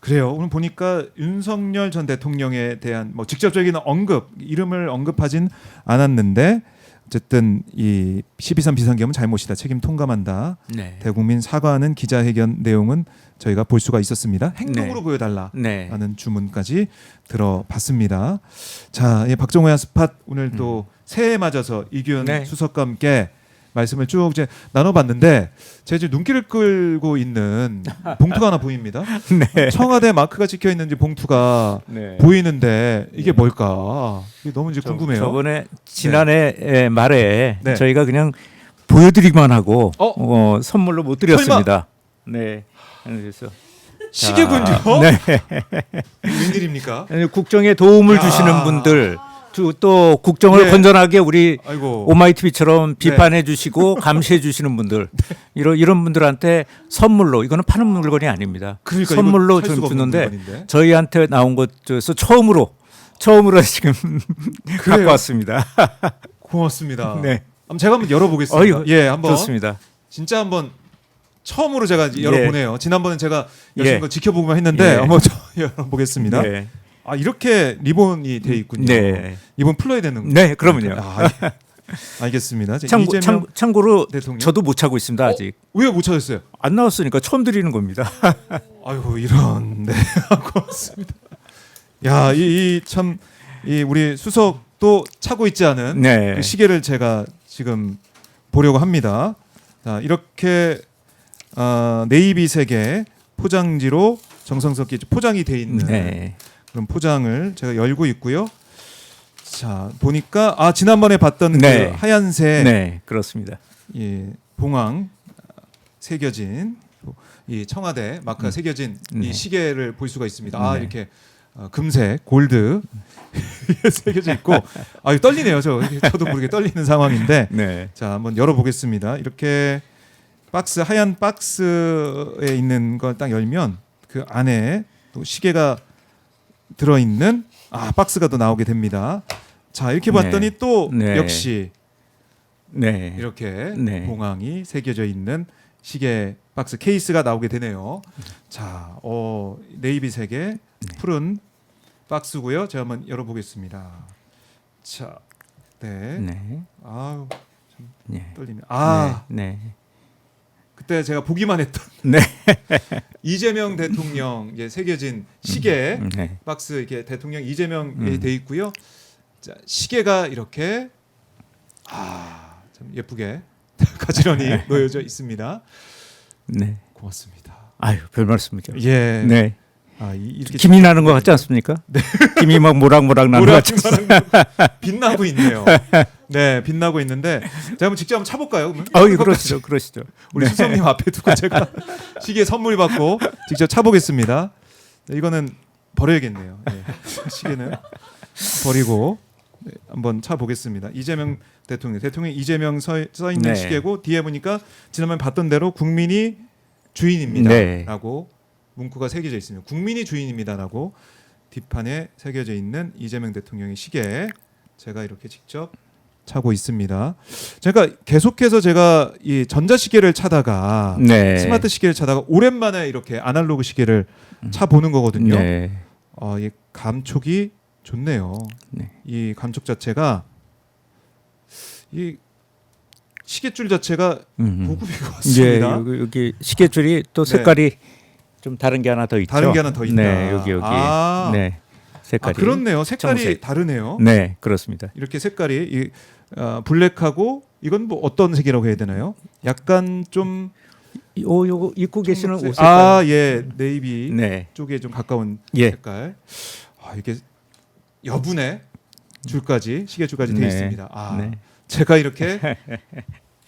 그래요. 오늘 보니까 윤석열 전 대통령에 대한 뭐 직접적인 언급, 이름을 언급하진 않았는데 어쨌든 이 12.3 비상계엄은 잘못이다. 책임 통감한다. 네. 대국민 사과하는 기자회견 내용은 저희가 볼 수가 있었습니다. 행동으로 네. 보여달라. 네. 라는 주문까지 들어봤습니다. 자, 박정호야 스팟 오늘 또 새해 맞아서 이규현 네. 수석과 함께 말씀을 쭉 이제 나눠봤는데 제가 이제 눈길을 끌고 있는 봉투가 하나 보입니다. 네. 청와대 마크가 찍혀 있는 봉투가 네. 보이는데 이게 뭘까? 이게 너무 이제 궁금해요. 저번에 지난해 말에 네. 저희가 그냥 보여드리기만 하고 선물로 못 드렸습니다. 네. 그래서 시계군요. 네. 웬일입니까? 국정에 도움을 야. 주시는 분들 또 국정을 네. 건전하게 우리 아이고. 오마이TV처럼 비판해 주시고 감시해 주시는 분들 이런 분들한테 선물로 이거는 파는 물건이 아닙니다. 그러니까 선물로 이거 살 좀 수가 없는 주는데 물건인데. 저희한테 나온 것 중에서 처음으로 지금 갖고 왔습니다. 고맙습니다. 네. 제가 한번 열어보겠습니다. 어이구, 예, 한번 좋습니다. 진짜 한번 처음으로 제가 열어보네요. 지난번엔 제가 열심히 예. 거 지켜보기만 했는데 예. 한번 열어보겠습니다. 네. 이렇게 리본이 돼 있군요. 네. 리본 풀어야 되는. 네, 그럼요. 예. 알겠습니다. 이재명 참고로 대통령? 저도 못 차고 있습니다 아직. 왜 못 찾았어요? 안 나왔으니까 처음 드리는 겁니다. 아이고 이런. 네, 고맙습니다. 야, 이 참 이 우리 수석도 차고 있지 않은 네. 그 시계를 제가 지금 보려고 합니다. 자, 이렇게 네이비색의 포장지로 정성스럽게 포장이 돼 있는 네. 그런 포장을 제가 열고 있고요. 자, 보니까 지난번에 봤던 네. 그 하얀색 네, 그렇습니다. 예, 봉황 새겨진 이 청와대 마크가 새겨진 이 네. 시계를 볼 수가 있습니다. 네. 이렇게 금색 골드 새겨져 있고 이거 떨리네요. 저도 모르게 떨리는 상황인데 네. 자, 한번 열어보겠습니다. 이렇게 하얀 박스에 있는 걸 딱 열면 그 안에 또 시계가 들어있는 박스가 또 나오게 됩니다. 자, 이렇게 봤더니 또 네. 역시 네. 이렇게 네. 봉황이 새겨져 있는 시계 박스 케이스가 나오게 되네요. 자, 네이비색의 푸른 박스고요. 제가 한번 열어보겠습니다. 자, 네. 네. 아우 참 네. 떨리네. 네. 그때 제가 보기만 했던 네. 이재명 대통령 새겨진 시계 네. 박스 이렇게 대통령 이재명이 돼 있고요. 자, 시계가 이렇게 참 예쁘게 가지런히 놓여져 있습니다. 네. 고맙습니다. 아유, 별 말씀이죠. 예. 네. 이렇게 김이 나는 것 같지 않습니까? 네. 김이 막 모락모락 나는 것 같지 않습니까? 빛나고 있네요. 네, 빛나고 있는데 제가 한번 직접 한번 차볼까요? 그러시죠, 그러시죠. 우리 수석님 앞에 두고 제가 시계 선물 받고 직접 차보겠습니다. 네, 이거는 버려야겠네요. 네. 시계는 버리고 한번 차보겠습니다. 이재명 대통령 이재명 써 있는 네. 시계고 뒤에 보니까 지난번에 봤던 대로 국민이 주인입니다라고 문구가 새겨져 있습니다. 국민이 주인입니다라고 뒷판에 새겨져 있는 이재명 대통령의 시계 제가 이렇게 직접 차고 있습니다. 제가 계속해서 제가 이 전자시계를 차다가 네. 스마트 시계를 차다가 오랜만에 이렇게 아날로그 시계를 차 보는 거거든요. 네. 이 감촉이 좋네요. 네. 이 감촉 자체가 이 시계줄 자체가 고급인 것 예, 같습니다. 여기 시계줄이 또 색깔이 좀 다른 게 하나 더 있죠. 다른 게 하나 더 있다. 네, 여기. 네. 색깔이. 그렇네요. 색깔이 청색. 다르네요. 네, 그렇습니다. 이렇게 색깔이 블랙하고 이건 뭐 어떤 색이라고 해야 되나요? 약간 좀 요거 입고 계시는 옷 색깔. 예, 네이비 네. 쪽에 좀 가까운 예. 색깔. 이게 여분의 줄까지 시계줄까지 되어 네. 있습니다. 네. 제가 이렇게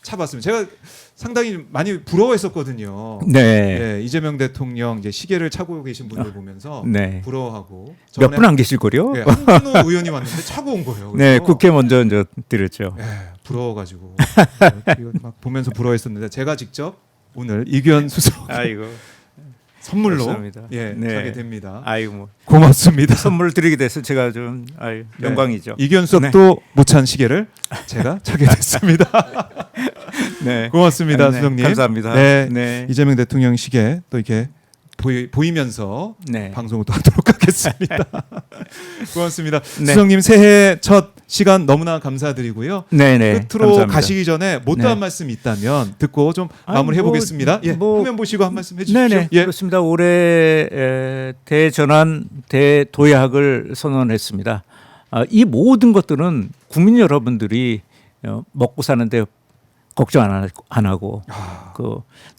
차봤습니다. 제가 상당히 많이 부러워했었거든요. 네. 네, 이재명 대통령 이제 시계를 차고 계신 분들 보면서 네. 부러워하고 몇 분 안 계실 거요? 네, 한준호 의원이 왔는데 차고 온 거예요. 네, 그래서 국회 먼저 이제 드렸죠. 부러워가지고 이거 막 보면서 부러워했었는데 제가 직접 오늘 이규현 수석 아이고. 선물로 감사합니다. 네. 차게 됩니다. 아이고 뭐 고맙습니다. 선물 드리게 돼서 제가 좀 영광이죠. 이규현 수석도 못 찬 시계를 제가 차게 됐습니다. 네. 고맙습니다, 네, 수석님. 감사합니다. 네. 네. 이재명 대통령 시계 또 이렇게 보이면서 네. 방송을 또 하도록 하겠습니다. 고맙습니다. 네. 수석님 새해 첫 시간 너무나 감사드리고요. 네네. 끝으로 감사합니다. 가시기 전에 못다한 네. 말씀 있다면 듣고 좀 마무리해 보겠습니다. 화면 보시고 한 말씀 해주십시오. 네네. 예. 그렇습니다. 올해 대전환 대도약을 선언했습니다. 이 모든 것들은 국민 여러분들이 먹고 사는데 걱정 안 하고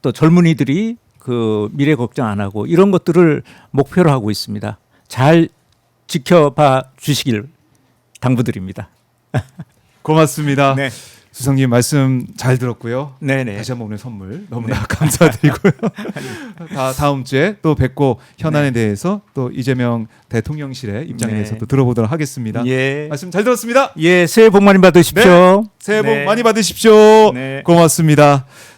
또 젊은이들이 그 미래 걱정 안 하고 이런 것들을 목표로 하고 있습니다. 잘 지켜봐 주시길 당부드립니다. 고맙습니다. 네. 수석님 말씀 잘 들었고요. 네네. 다시 한번 오늘 선물 너무나 감사드리고요. 다음 주에 또 뵙고 현안에 대해서 또 이재명 대통령실의 입장에 대해서 또 들어보도록 하겠습니다. 예. 말씀 잘 들었습니다. 예, 새해 복 많이 받으십시오. 새해 복 네. 많이 받으십시오. 네. 고맙습니다.